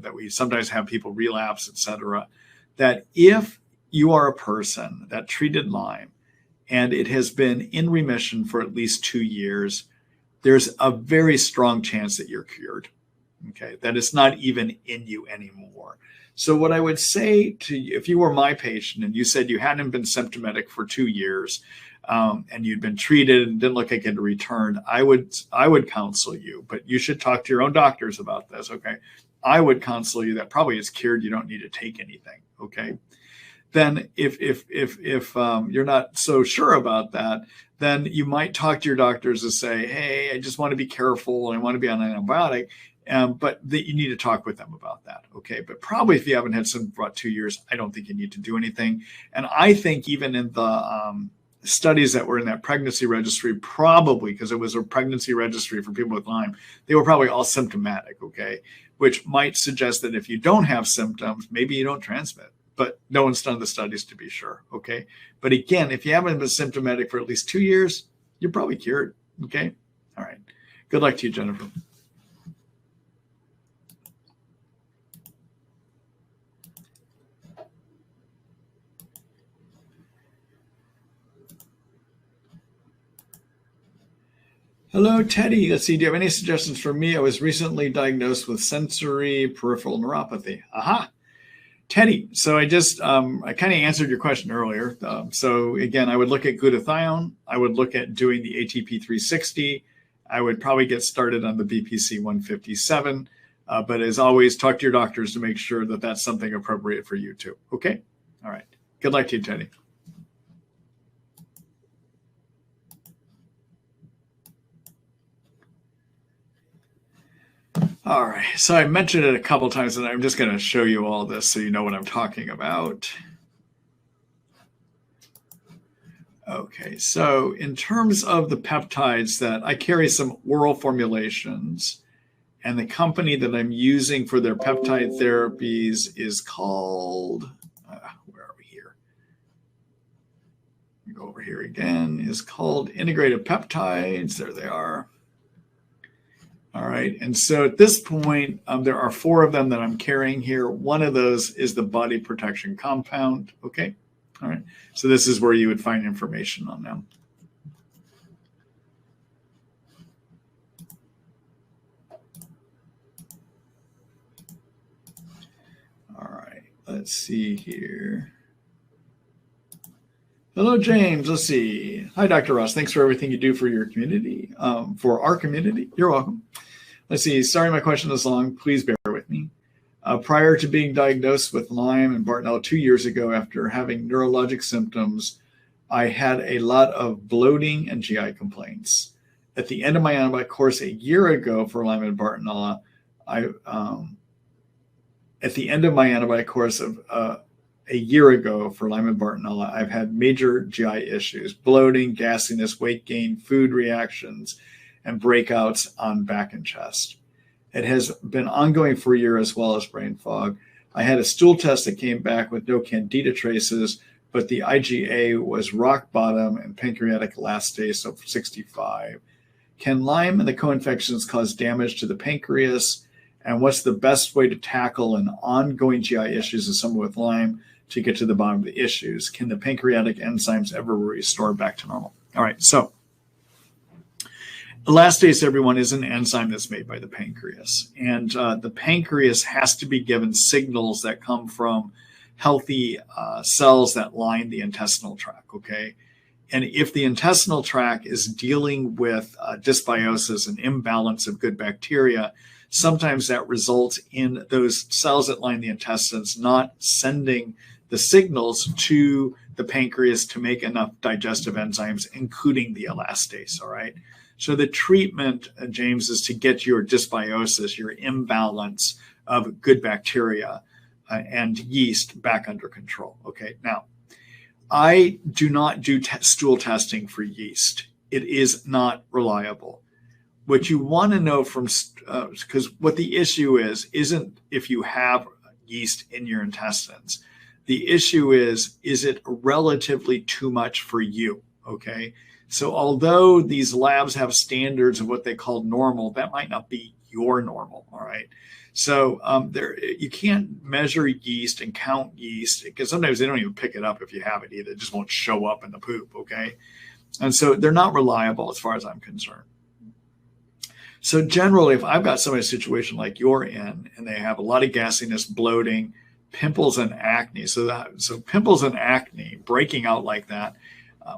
that we sometimes have people relapse, et cetera, that if you are a person that treated Lyme and it has been in remission for at least 2 years, there's a very strong chance that you're cured, okay? That it's not even in you anymore. So what I would say to you, if you were my patient and you said you hadn't been symptomatic for 2 years and you'd been treated and didn't look like it had returned, I would counsel you, but you should talk to your own doctors about this, okay? I would counsel you that probably it's cured, you don't need to take anything, okay? Then if you're not so sure about that, then you might talk to your doctors and say, hey, I just want to be careful. I want to be on an antibiotic. But you need to talk with them about that. Okay. But probably if you haven't had symptoms for about 2 years, I don't think you need to do anything. And I think even in the studies that were in that pregnancy registry, probably because it was a pregnancy registry for people with Lyme, they were probably all symptomatic. Okay. Which might suggest that if you don't have symptoms, maybe you don't transmit. But no one's done the studies to be sure, okay? But again, if you haven't been symptomatic for at least 2 years, you're probably cured, okay? All right. Good luck to you, Jennifer. Hello, Teddy. Let's see. Do you have any suggestions for me? I was recently diagnosed with sensory peripheral neuropathy. Aha. Teddy, so I kind of answered your question earlier. So again, I would look at glutathione. I would look at doing the ATP 360. I would probably get started on the BPC 157. But as always, talk to your doctors to make sure that that's something appropriate for you too. Okay? All right. Good luck to you, Teddy. All right, so I mentioned it a couple times, and I'm just going to show you all this so you know what I'm talking about. Okay, so in terms of the peptides that I carry some oral formulations, and the company that I'm using for their peptide therapies is called, where are we here? We go over here again, is called Integrated Peptides. There they are. All right, and so at this point, there are 4 of them that I'm carrying here. One of those is the body protection compound, okay? All right, so this is where you would find information on them. All right, let's see here. Hello, James. Let's see. Hi, Dr. Ross. Thanks for everything you do for your community, for our community. You're welcome. Let's see. Sorry my question is long. Please bear with me. Prior to being diagnosed with Lyme and Bartonella 2 years ago, after having neurologic symptoms, I had a lot of bloating and GI complaints. At the end of my antibiotic course a year ago for Lyme and Bartonella, at the end of my antibiotic course of a year ago for Lyme and Bartonella, I've had major GI issues: bloating, gassiness, weight gain, food reactions, and breakouts on back and chest. It has been ongoing for a year, as well as brain fog. I had a stool test that came back with no candida traces, but the IgA was rock bottom and pancreatic elastase of 65. Can Lyme and the co-infections cause damage to the pancreas? And what's the best way to tackle an ongoing GI issues in someone with Lyme to get to the bottom of the issues? Can the pancreatic enzymes ever restore back to normal? All right, so elastase, everyone, is an enzyme that's made by the pancreas. And the pancreas has to be given signals that come from healthy cells that line the intestinal tract, okay? And if the intestinal tract is dealing with dysbiosis and imbalance of good bacteria, sometimes that results in those cells that line the intestines not sending the signals to the pancreas to make enough digestive enzymes, including the elastase, all right? So the treatment, James, is to get your dysbiosis, your imbalance of good bacteria and yeast back under control. Okay, now, I do not do stool testing for yeast. It is not reliable. What you want to know from, because what the issue is, isn't if you have yeast in your intestines. The issue is it relatively too much for you, okay? So although these labs have standards of what they call normal, that might not be your normal, all right? So you can't measure yeast and count yeast, because sometimes they don't even pick it up if you have it either. It just won't show up in the poop, okay? And so they're not reliable as far as I'm concerned. So generally, if I've got somebody's situation like you're in, and they have a lot of gassiness, bloating, pimples, and acne, so pimples and acne breaking out like that,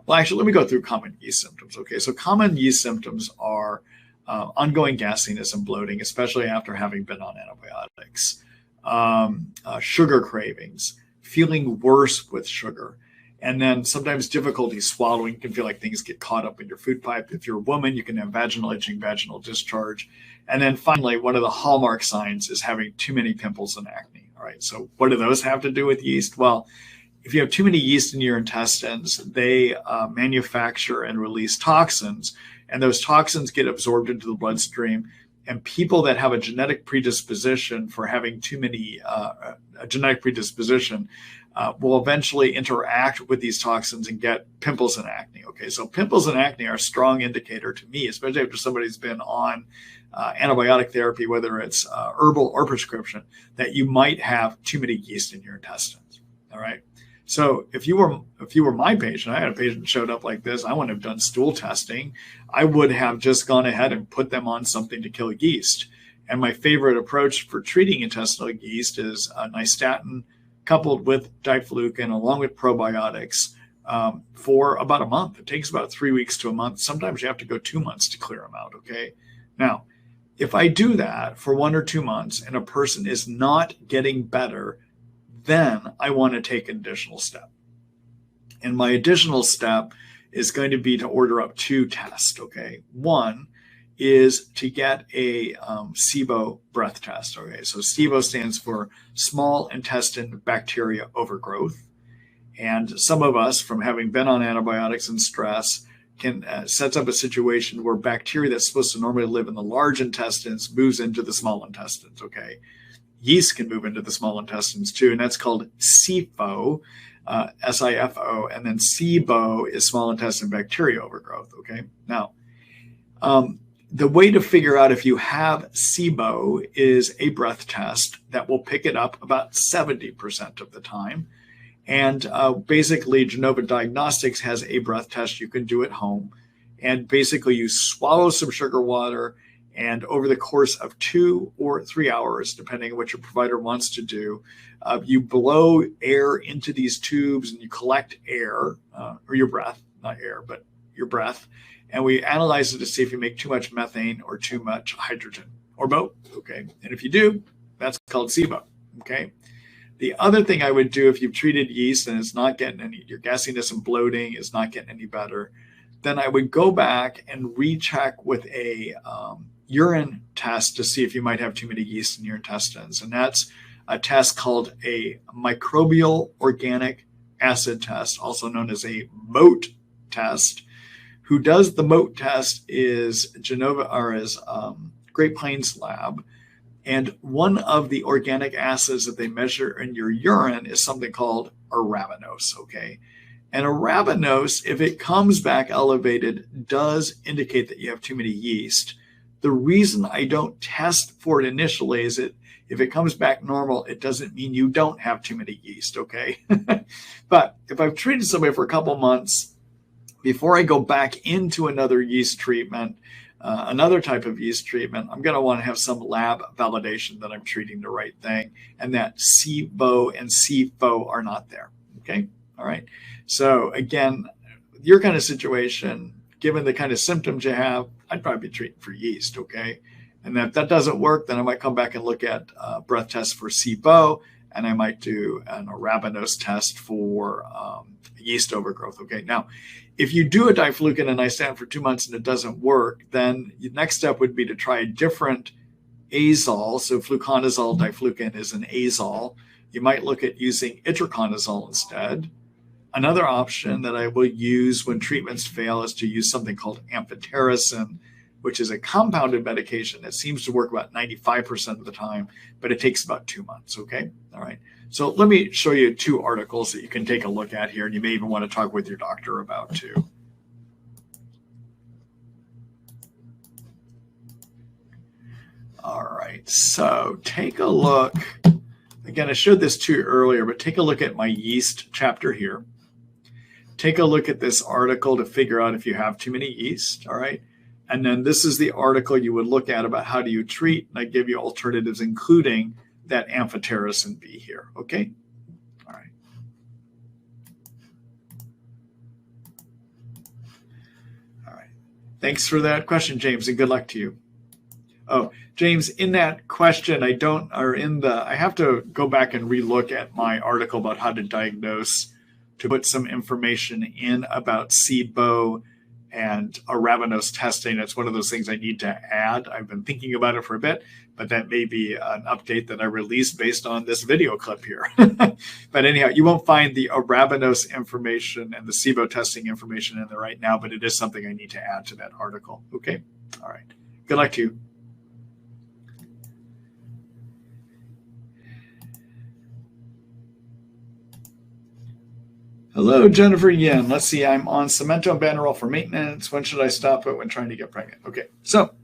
well, actually, let me go through common yeast symptoms. Okay, so common yeast symptoms are ongoing gassiness and bloating, especially after having been on antibiotics, sugar cravings, feeling worse with sugar, and then sometimes difficulty swallowing. You can feel like things get caught up in your food pipe. If you're a woman, you can have vaginal itching, vaginal discharge. And then finally, one of the hallmark signs is having too many pimples and acne. All right, so what do those have to do with yeast? Well, if you have too many yeast in your intestines, they manufacture and release toxins, and those toxins get absorbed into the bloodstream. And people that have a genetic predisposition for having too many, a genetic predisposition, will eventually interact with these toxins and get pimples and acne. Okay, so pimples and acne are a strong indicator to me, especially after somebody's been on antibiotic therapy, whether it's herbal or prescription, that you might have too many yeast in your intestines. All right. So if you were my patient, I had a patient showed up like this, I wouldn't have done stool testing. I would have just gone ahead and put them on something to kill yeast. And my favorite approach for treating intestinal yeast is nystatin coupled with diflucan along with probiotics for about a month. It takes about 3 weeks to a month. Sometimes you have to go 2 months to clear them out, okay? Now, if I do that for 1 or 2 months and a person is not getting better, then I want to take an additional step. And my additional step is going to be to order up 2 tests, okay? One is to get a SIBO breath test, okay? So SIBO stands for small intestine bacteria overgrowth. And some of us, from having been on antibiotics and stress, can sets up a situation where bacteria that's supposed to normally live in the large intestines moves into the small intestines, okay? Yeast can move into the small intestines too, and that's called SIFO, SIFO, and then SIBO is small intestine bacteria overgrowth, okay? Now, the way to figure out if you have SIBO is a breath test that will pick it up about 70% of the time. And basically, Genova Diagnostics has a breath test you can do at home. And basically, you swallow some sugar water, and over the course of 2 or 3 hours, depending on what your provider wants to do, you blow air into these tubes and you collect air, or your breath, not air, but your breath. And we analyze it to see if you make too much methane or too much hydrogen, or both, okay? And if you do, that's called SIBO, okay? The other thing I would do if you've treated yeast and it's not getting any, your gassiness and bloating is not getting any better, then I would go back and recheck with a urine test to see if you might have too many yeast in your intestines. And that's a test called a microbial organic acid test, also known as a MOAT test. Who does the MOAT test is Genova, or is Great Plains Lab. And one of the organic acids that they measure in your urine is something called arabinose, okay? And arabinose, if it comes back elevated, does indicate that you have too many yeast. The reason I don't test for it initially is that if it comes back normal, it doesn't mean you don't have too many yeast, okay? But if I've treated somebody for a couple months, before I go back into another yeast treatment, another type of yeast treatment, I'm going to want to have some lab validation that I'm treating the right thing and that SIBO and SIFO are not there. Okay. All right. So again, your kind of situation, given the kind of symptoms you have, I'd probably be treating for yeast. Okay. And if that doesn't work, then I might come back and look at breath tests for SIBO, and I might do an arabinose test for yeast overgrowth. Okay. Now, if you do a diflucan and nystatin for 2 months and it doesn't work, then the next step would be to try a different azole. So fluconazole diflucan is an azole. You might look at using itraconazole instead. Another option that I will use when treatments fail is to use something called amphotericin, which is a compounded medication that seems to work about 95% of the time, but it takes about 2 months, okay? All right. So let me show you 2 articles that you can take a look at here, and you may even want to talk with your doctor about too. All right, so take a look. Again, I showed this to you earlier, but take a look at my yeast chapter here. Take a look at this article to figure out if you have too many yeast, all right? And then this is the article you would look at about how do you treat, and I give you alternatives, including that amphotericin B here, okay? All right. All right. Thanks for that question, James, and good luck to you. Oh, James, in that question, I have to go back and relook at my article about how to diagnose, to put some information in about SIBO and arabinose testing. It's one of those things I need to add. I've been thinking about it for a bit, but that may be an update that I release based on this video clip here. But anyhow, you won't find the arabinose information and the SIBO testing information in there right now, but it is something I need to add to that article. Okay. All right. Good luck to you. Hello, Jennifer Yen. Let's see. I'm on Cemento and Banderol for maintenance. When should I stop it when trying to get pregnant? Okay. So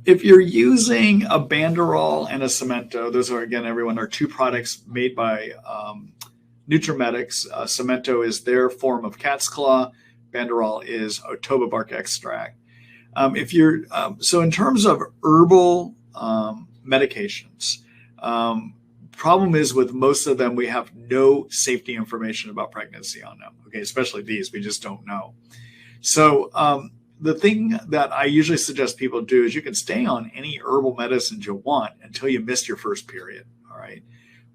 if you're using a Banderol and a Cemento, those are, again, everyone, are 2 products made by Nutramedix, Cemento is their form of cat's claw. Banderol is Otoba bark extract. So in terms of herbal medications, problem is with most of them, we have no safety information about pregnancy on them. Okay, especially these, we just don't know. So the thing that I usually suggest people do is you can stay on any herbal medicines you want until you miss your first period. All right.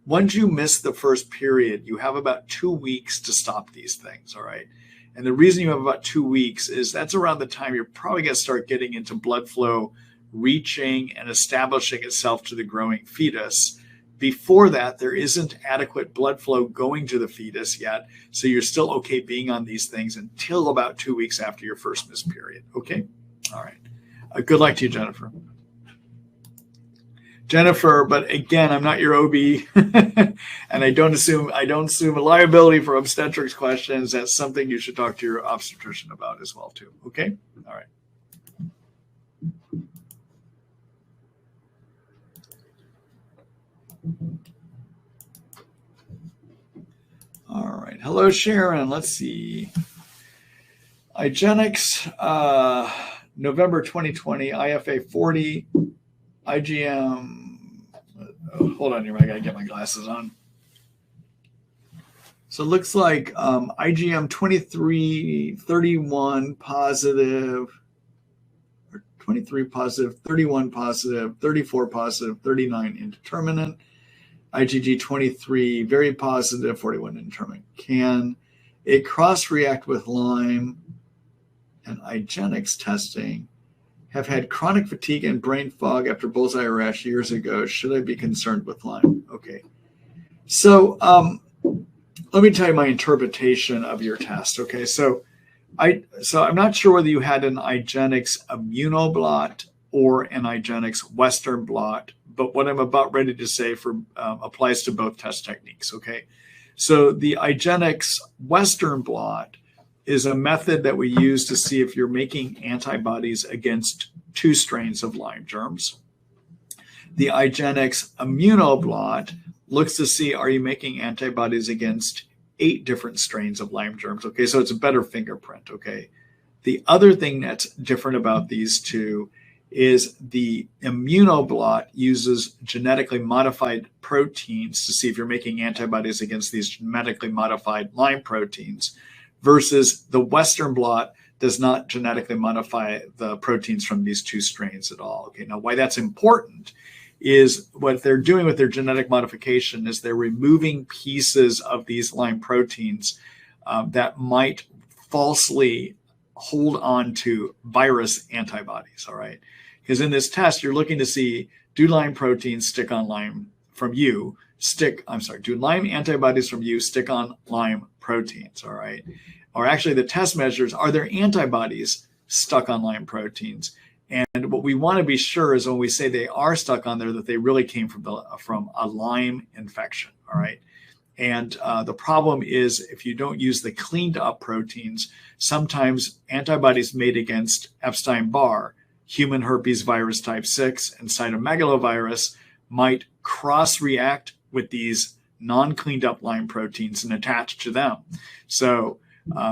Once you miss the first period, you have about 2 weeks to stop these things. All right. And the reason you have about 2 weeks is that's around the time you're probably going to start getting into blood flow reaching and establishing itself to the growing fetus. Before that, there isn't adequate blood flow going to the fetus yet. So you're still okay being on these things until about 2 weeks after your first missed period. Okay. All right. Good luck to you, Jennifer. Jennifer, but again, I'm not your OB, and I don't assume a liability for obstetrics questions. That's something you should talk to your obstetrician about as well, too. Okay. All right. All right. Hello, Sharon. Let's see. IGeneX, November 2020, IFA 40, IgM. Hold on here. I got to get my glasses on. So it looks like IgM 23, 31 positive, or 23 positive, 31 positive, 34 positive, 39 indeterminate. IgG 23 very positive, 41 indeterminate. Can it cross-react with Lyme and IGeneX testing? Have had chronic fatigue and brain fog after bullseye rash years ago. Should I be concerned with Lyme? Okay. So let me tell you my interpretation of your test. Okay. So I'm not sure whether you had an IGeneX immunoblot or an IGeneX Western blot, but what I'm about ready to say applies to both test techniques. Okay. So the IGeneX Western blot is a method that we use to see if you're making antibodies against 2 strains of Lyme germs. The IGeneX immunoblot looks to see, are you making antibodies against 8 different strains of Lyme germs? Okay, so it's a better fingerprint, okay? The other thing that's different about these two is the immunoblot uses genetically modified proteins to see if you're making antibodies against these genetically modified Lyme proteins, versus the Western blot does not genetically modify the proteins from these 2 strains at all. Okay, now why that's important is what they're doing with their genetic modification is they're removing pieces of these Lyme proteins that might falsely hold on to virus antibodies, all right? Because in this test, you're looking to see, do Lyme proteins stick on Lyme from you? Do Lyme antibodies from you stick on Lyme proteins, all right? Or actually the test measures, are there antibodies stuck on Lyme proteins? And what we want to be sure is when we say they are stuck on there, that they really came from a Lyme infection, all right? And the problem is if you don't use the cleaned up proteins, sometimes antibodies made against Epstein-Barr, human herpes virus type 6, and cytomegalovirus might cross-react with these non-cleaned up Lyme proteins and attach to them. So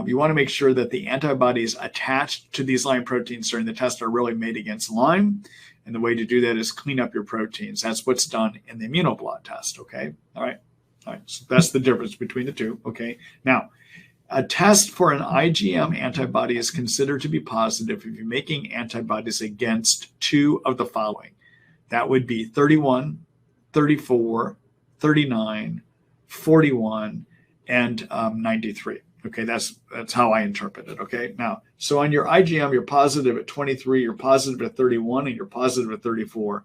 you want to make sure that the antibodies attached to these Lyme proteins during the test are really made against Lyme. And the way to do that is clean up your proteins. That's what's done in the immunoblot test, okay? All right. So that's the difference between the two, okay? Now, a test for an IgM antibody is considered to be positive if you're making antibodies against 2 of the following. That would be 31, 34, 39, 41, and 93. Okay, that's how I interpret it. Okay, now, so on your IgM, you're positive at 23, you're positive at 31, and you're positive at 34.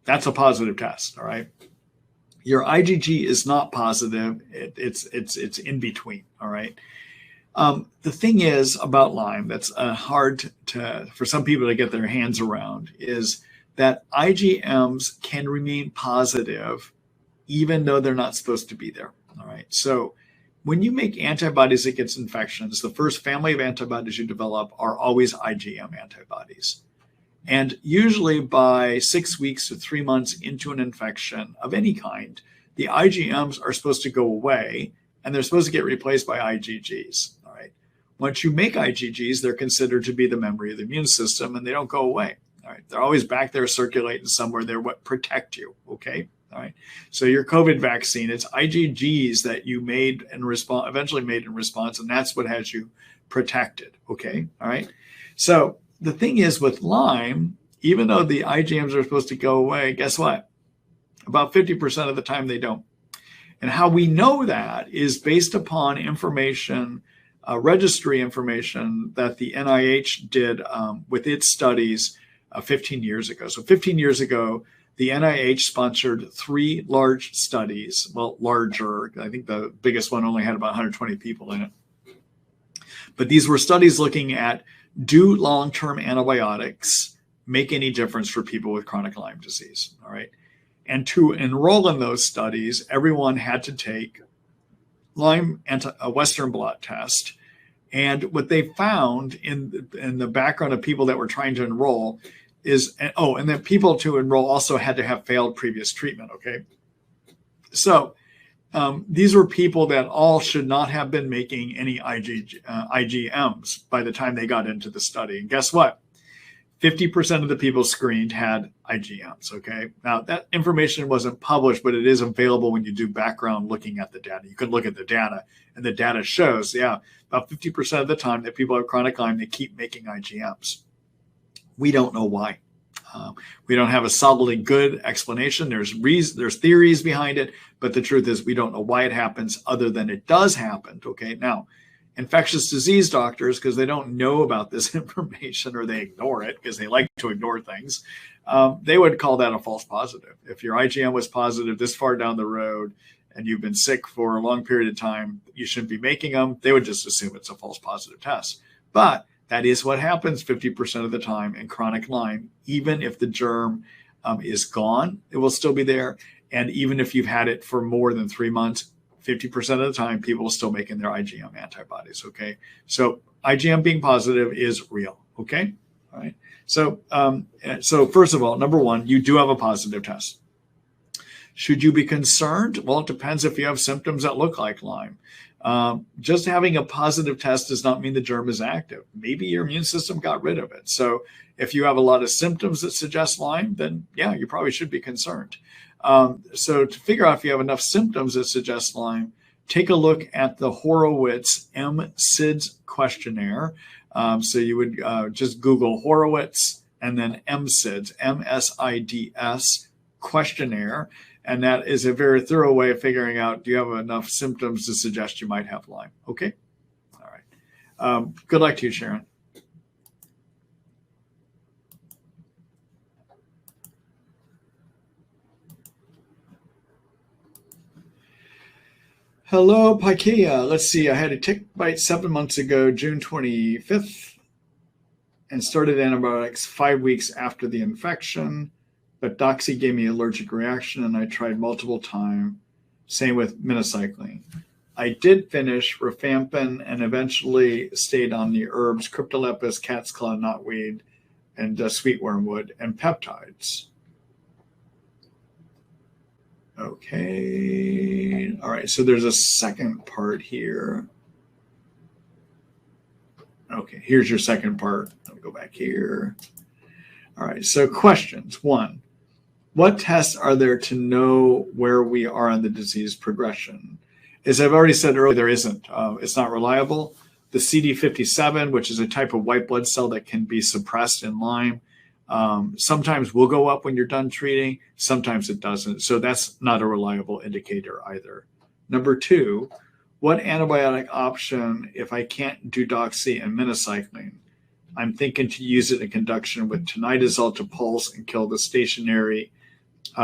That's a positive test. All right. Your IgG is not positive. It's in between. All right. The thing is about Lyme that's hard for some people to get their hands around is that IgMs can remain positive even though they're not supposed to be there. All right. So when you make antibodies against infections, the first family of antibodies you develop are always IgM antibodies. And usually by 6 weeks to 3 months into an infection of any kind, the IgMs are supposed to go away, and they're supposed to get replaced by IgGs. All right. Once you make IgGs, they're considered to be the memory of the immune system, and they don't go away. All right. They're always back there circulating somewhere. They're what protect you. Okay. All right. So your COVID vaccine, it's IgGs that you made in response, eventually made in response, and that's what has you protected. Okay. All right. So the thing is with Lyme, even though the IgMs are supposed to go away, guess what? About 50% of the time they don't. And how we know that is based upon information, registry information that the NIH did with its studies 15 years ago. So 15 years ago, the NIH sponsored 3 large studies, well, larger. I think the biggest one only had about 120 people in it. But these were studies looking at, do long-term antibiotics make any difference for people with chronic Lyme disease? All right. And to enroll in those studies, everyone had to take Lyme a Western blot test. And what they found in the background of people that were trying to enroll is, and then people to enroll also had to have failed previous treatment. Okay. So these were people that all should not have been making any IgMs by the time they got into the study. And guess what? 50% of the people screened had IgMs, okay? Now, that information wasn't published, but it is available when you do background looking at the data. You can look at the data, and the data shows, yeah, about 50% of the time that people have chronic Lyme, they keep making IgMs. We don't know why. We don't have a solidly good explanation. There's theories behind it, but the truth is we don't know why it happens other than it does happen, okay? Now, infectious disease doctors, because they don't know about this information or they ignore it because they like to ignore things, they would call that a false positive. If your IgM was positive this far down the road and you've been sick for a long period of time, you shouldn't be making them. They would just assume it's a false positive test. But that is what happens 50% of the time in chronic Lyme. Even if the germ is gone, it will still be there. And even if you've had it for more than 3 months, 50% of the time, people are still making their IgM antibodies, okay? So IgM being positive is real, okay? All right. So first of all, number one, you do have a positive test. Should you be concerned? Well, it depends if you have symptoms that look like Lyme. Just having a positive test does not mean the germ is active. Maybe your immune system got rid of it. So if you have a lot of symptoms that suggest Lyme, then yeah, you probably should be concerned. So to figure out if you have enough symptoms that suggest Lyme, take a look at the Horowitz MSIDS questionnaire. So you would just Google Horowitz and then MSIDS, MSIDS questionnaire. And that is a very thorough way of figuring out, do you have enough symptoms to suggest you might have Lyme? Okay. All right. Good luck to you, Sharon. Hello, Pikea. Let's see. I had a tick bite 7 months ago, June 25th, and started antibiotics 5 weeks after the infection. But doxy gave me an allergic reaction, and I tried multiple times. Same with minocycline. I did finish rifampin and eventually stayed on the herbs, cryptolepis, cat's claw, knotweed, and sweet wormwood, and peptides. Okay. All right. So there's a second part here. Okay. Here's your second part. Let me go back here. All right. So questions. 1, what tests are there to know where we are on the disease progression? As I've already said earlier, there isn't. It's not reliable. The CD57, which is a type of white blood cell that can be suppressed in Lyme, sometimes will go up when you're done treating, sometimes it doesn't. So that's not a reliable indicator either. Number 2, what antibiotic option if I can't do doxy and minocycline? I'm thinking to use it in conjunction with tinidazole to pulse and kill the stationary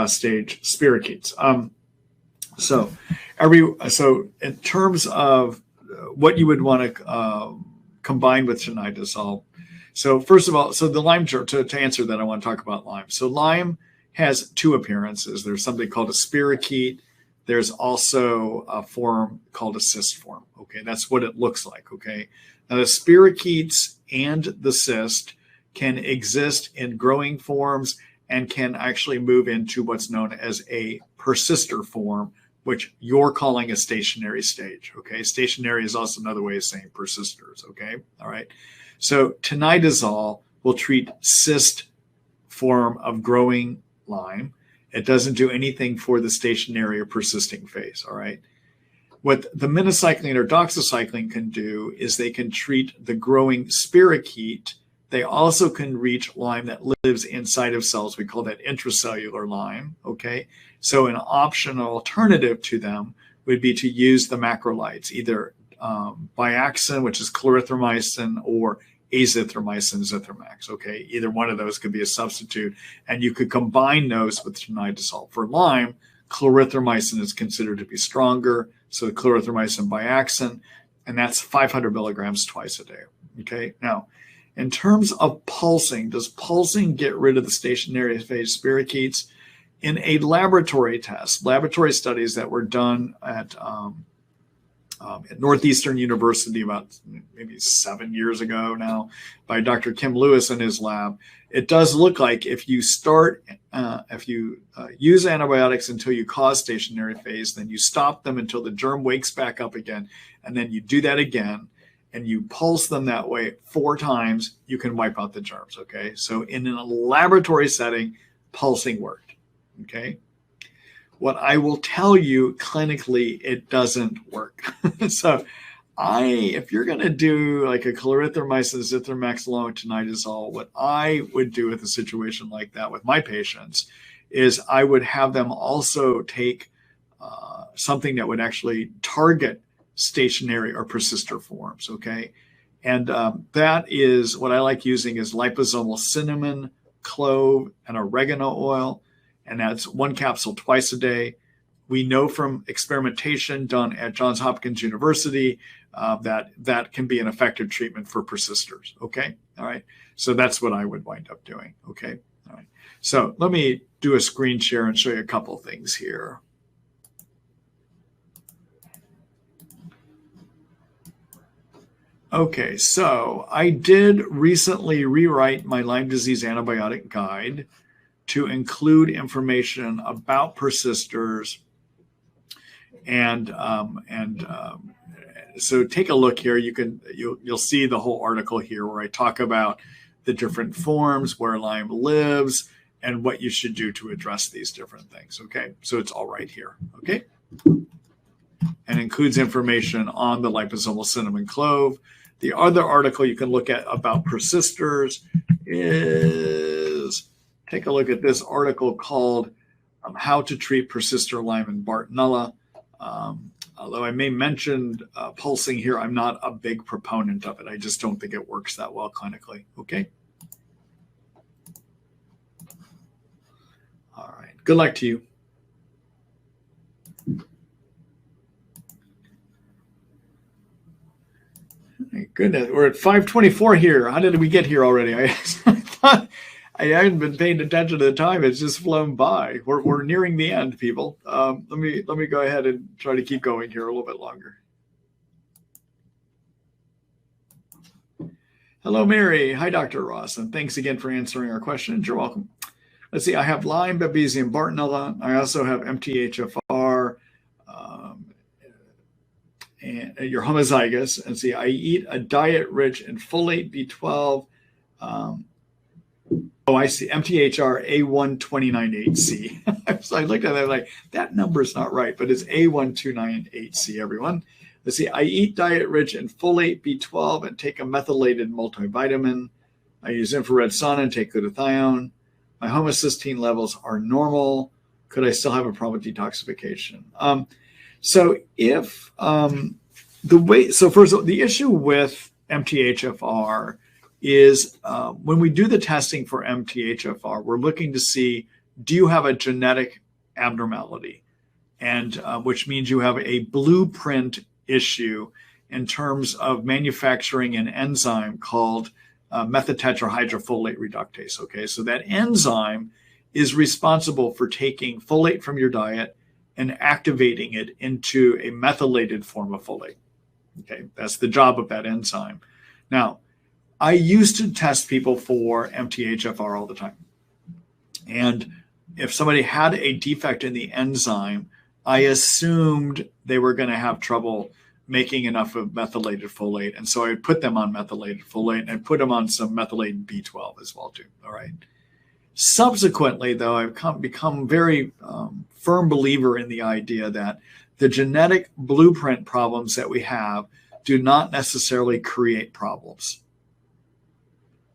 stage spirochetes. So in terms of what you would want to combine with tinidazole, so first of all, so the Lyme germ, to answer that, I want to talk about Lyme. So Lyme has 2 appearances. There's something called a spirochete. There's also a form called a cyst form. Okay, that's what it looks like. Okay, now the spirochetes and the cyst can exist in growing forms and can actually move into what's known as a persister form, which you're calling a stationary stage. Okay, stationary is also another way of saying persisters. Okay, all right. So tinidazole will treat cyst form of growing Lyme. It doesn't do anything for the stationary or persisting phase. All right. What the minocycline or doxycycline can do is they can treat the growing spirochete. They also can reach Lyme that lives inside of cells. We call that intracellular Lyme. Okay. So an optional alternative to them would be to use the macrolides, either Biaxin, which is clarithromycin, or azithromycin, Zithromax. Okay, either one of those could be a substitute, and you could combine those with tinidazole. For Lyme, clarithromycin is considered to be stronger, so clarithromycin Biaxin, and that's 500 milligrams twice a day. Okay, now in terms of pulsing, does pulsing get rid of the stationary phase spirochetes? In a laboratory test, laboratory studies that were done at Northeastern University about maybe 7 years ago now by Dr. Kim Lewis and his lab, it does look like if you use antibiotics until you cause stationary phase, then you stop them until the germ wakes back up again, and then you do that again, and you pulse them that way 4 times, you can wipe out the germs. Okay, so in a laboratory setting, pulsing worked. Okay. What I will tell you clinically, it doesn't work. So if you're going to do like a clarithromycin, Zithromax along with tinidazole, what I would do with a situation like that with my patients is I would have them also take something that would actually target stationary or persister forms. Okay. And that is what I like using is liposomal cinnamon, clove, and oregano oil. And that's 1 capsule twice a day. We know from experimentation done at Johns Hopkins University that can be an effective treatment for persisters. Okay, all right. So that's what I would wind up doing. Okay, all right. So let me do a screen share and show you a couple things here. Okay, so I did recently rewrite my Lyme disease antibiotic guide to include information about persisters, and so take a look here. You'll see the whole article here where I talk about the different forms, where Lyme lives, and what you should do to address these different things. Okay, so it's all right here. Okay, and includes information on the liposomal cinnamon clove. The other article you can look at about persisters is, take a look at this article called How to Treat Persister Lyme and Bartonella. Although I may mention pulsing here, I'm not a big proponent of it. I just don't think it works that well clinically. Okay. All right. Good luck to you. My goodness, we're at 5:24 here. How did we get here already? I thought I haven't been paying attention to the time. It's just flown by. We're nearing the end, people. Let me go ahead and try to keep going here a little bit longer. Hello, Mary. Hi, Dr. Ross, and thanks again for answering our questions. You're welcome. Let's see. I have Lyme, Babesia, and Bartonella. I also have MTHFR. And you're homozygous. And see, I eat a diet rich in folate, B12. Oh, I see. MTHR A129HC. So I looked at that like, that number's not right, but it's A129HC, everyone. Let's see. I eat diet rich in folate, B12, and take a methylated multivitamin. I use infrared sauna and take glutathione. My homocysteine levels are normal. Could I still have a problem with detoxification? So if so first of all, the issue with MTHFR is when we do the testing for MTHFR, we're looking to see, do you have a genetic abnormality? And which means you have a blueprint issue in terms of manufacturing an enzyme called methytetrahydrofolate reductase. Okay, so that enzyme is responsible for taking folate from your diet and activating it into a methylated form of folate. Okay, that's the job of that enzyme. Now, I used to test people for MTHFR all the time. And if somebody had a defect in the enzyme, I assumed they were going to have trouble making enough of methylated folate. And so I would put them on methylated folate and put them on some methylated B12 as well too. All right. Subsequently, though, I've become very firm believer in the idea that the genetic blueprint problems that we have do not necessarily create problems.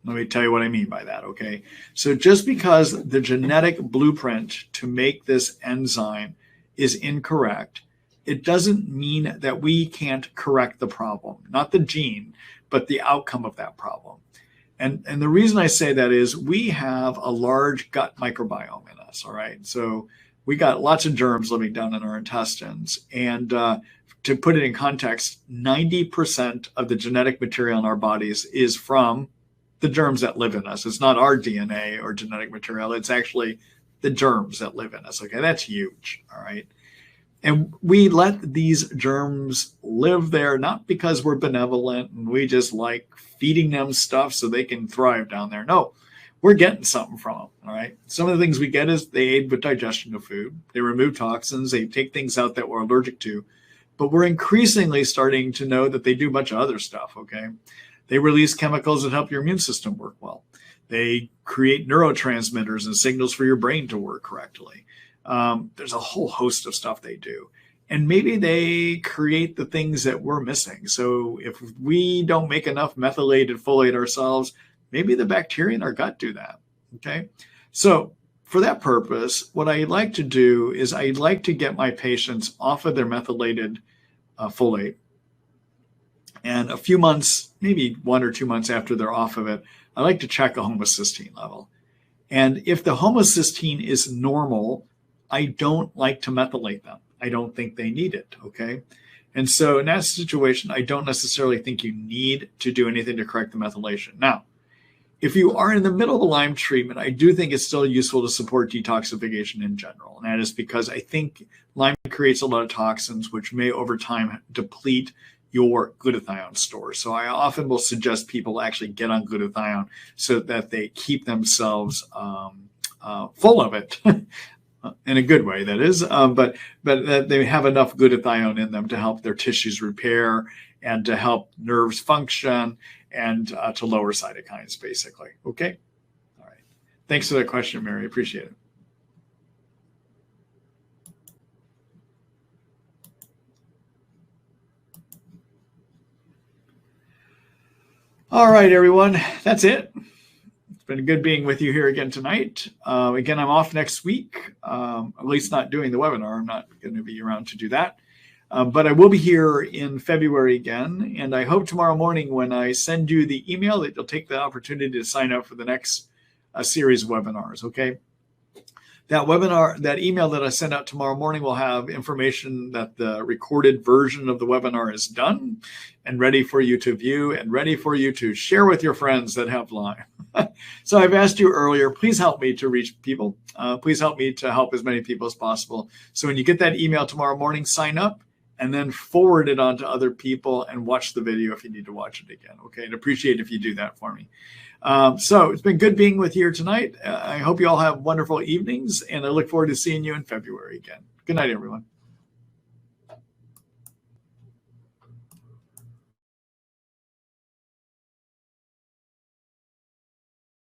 Let me tell you what I mean by that, okay? So just because the genetic blueprint to make this enzyme is incorrect, it doesn't mean that we can't correct the problem, not the gene, but the outcome of that problem. And the reason I say that is we have a large gut microbiome in us, all right? So we got lots of germs living down in our intestines. And to put it in context, 90% of the genetic material in our bodies is from the germs that live in us. It's not our DNA or genetic material. It's actually the germs that live in us, okay? That's huge, all right? And we let these germs live there, not because we're benevolent and we just like feeding them stuff so they can thrive down there. No, we're getting something from them, all right? Some of the things we get is they aid with digestion of food. They remove toxins. They take things out that we're allergic to. But we're increasingly starting to know that they do a bunch of other stuff, okay? They release chemicals that help your immune system work well. They create neurotransmitters and signals for your brain to work correctly. There's a whole host of stuff they do. And maybe they create the things that we're missing. So if we don't make enough methylated folate ourselves, maybe the bacteria in our gut do that, okay? So for that purpose, what I like to do is I like to get my patients off of their methylated folate. And a few months, maybe 1 or 2 months after they're off of it, I like to check a homocysteine level. And if the homocysteine is normal, I don't like to methylate them. I don't think they need it, okay? And so in that situation, I don't necessarily think you need to do anything to correct the methylation. Now, if you are in the middle of a Lyme treatment, I do think it's still useful to support detoxification in general. And that is because I think Lyme creates a lot of toxins, which may over time deplete your glutathione stores. So I often will suggest people actually get on glutathione so that they keep themselves full of it. In a good way, that is, but that they have enough glutathione in them to help their tissues repair and to help nerves function and to lower cytokines, basically. Okay? All right. Thanks for that question, Mary. Appreciate it. All right, everyone. That's it. Been good being with you here again tonight. Again, I'm off next week, at least not doing the webinar. I'm not going to be around to do that. But I will be here in February again. And I hope tomorrow morning when I send you the email that you'll take the opportunity to sign up for the next series of webinars, okay? That webinar, that email that I send out tomorrow morning will have information that the recorded version of the webinar is done and ready for you to view and ready for you to share with your friends that have Lyme. So I've asked you earlier, please help me to reach people. Please help me to help as many people as possible. So when you get that email tomorrow morning, sign up and then forward it on to other people and watch the video if you need to watch it again. Okay, I'd appreciate if you do that for me. So it's been good being with you here tonight. I hope you all have wonderful evenings, and I look forward to seeing you in February again. Good night, everyone.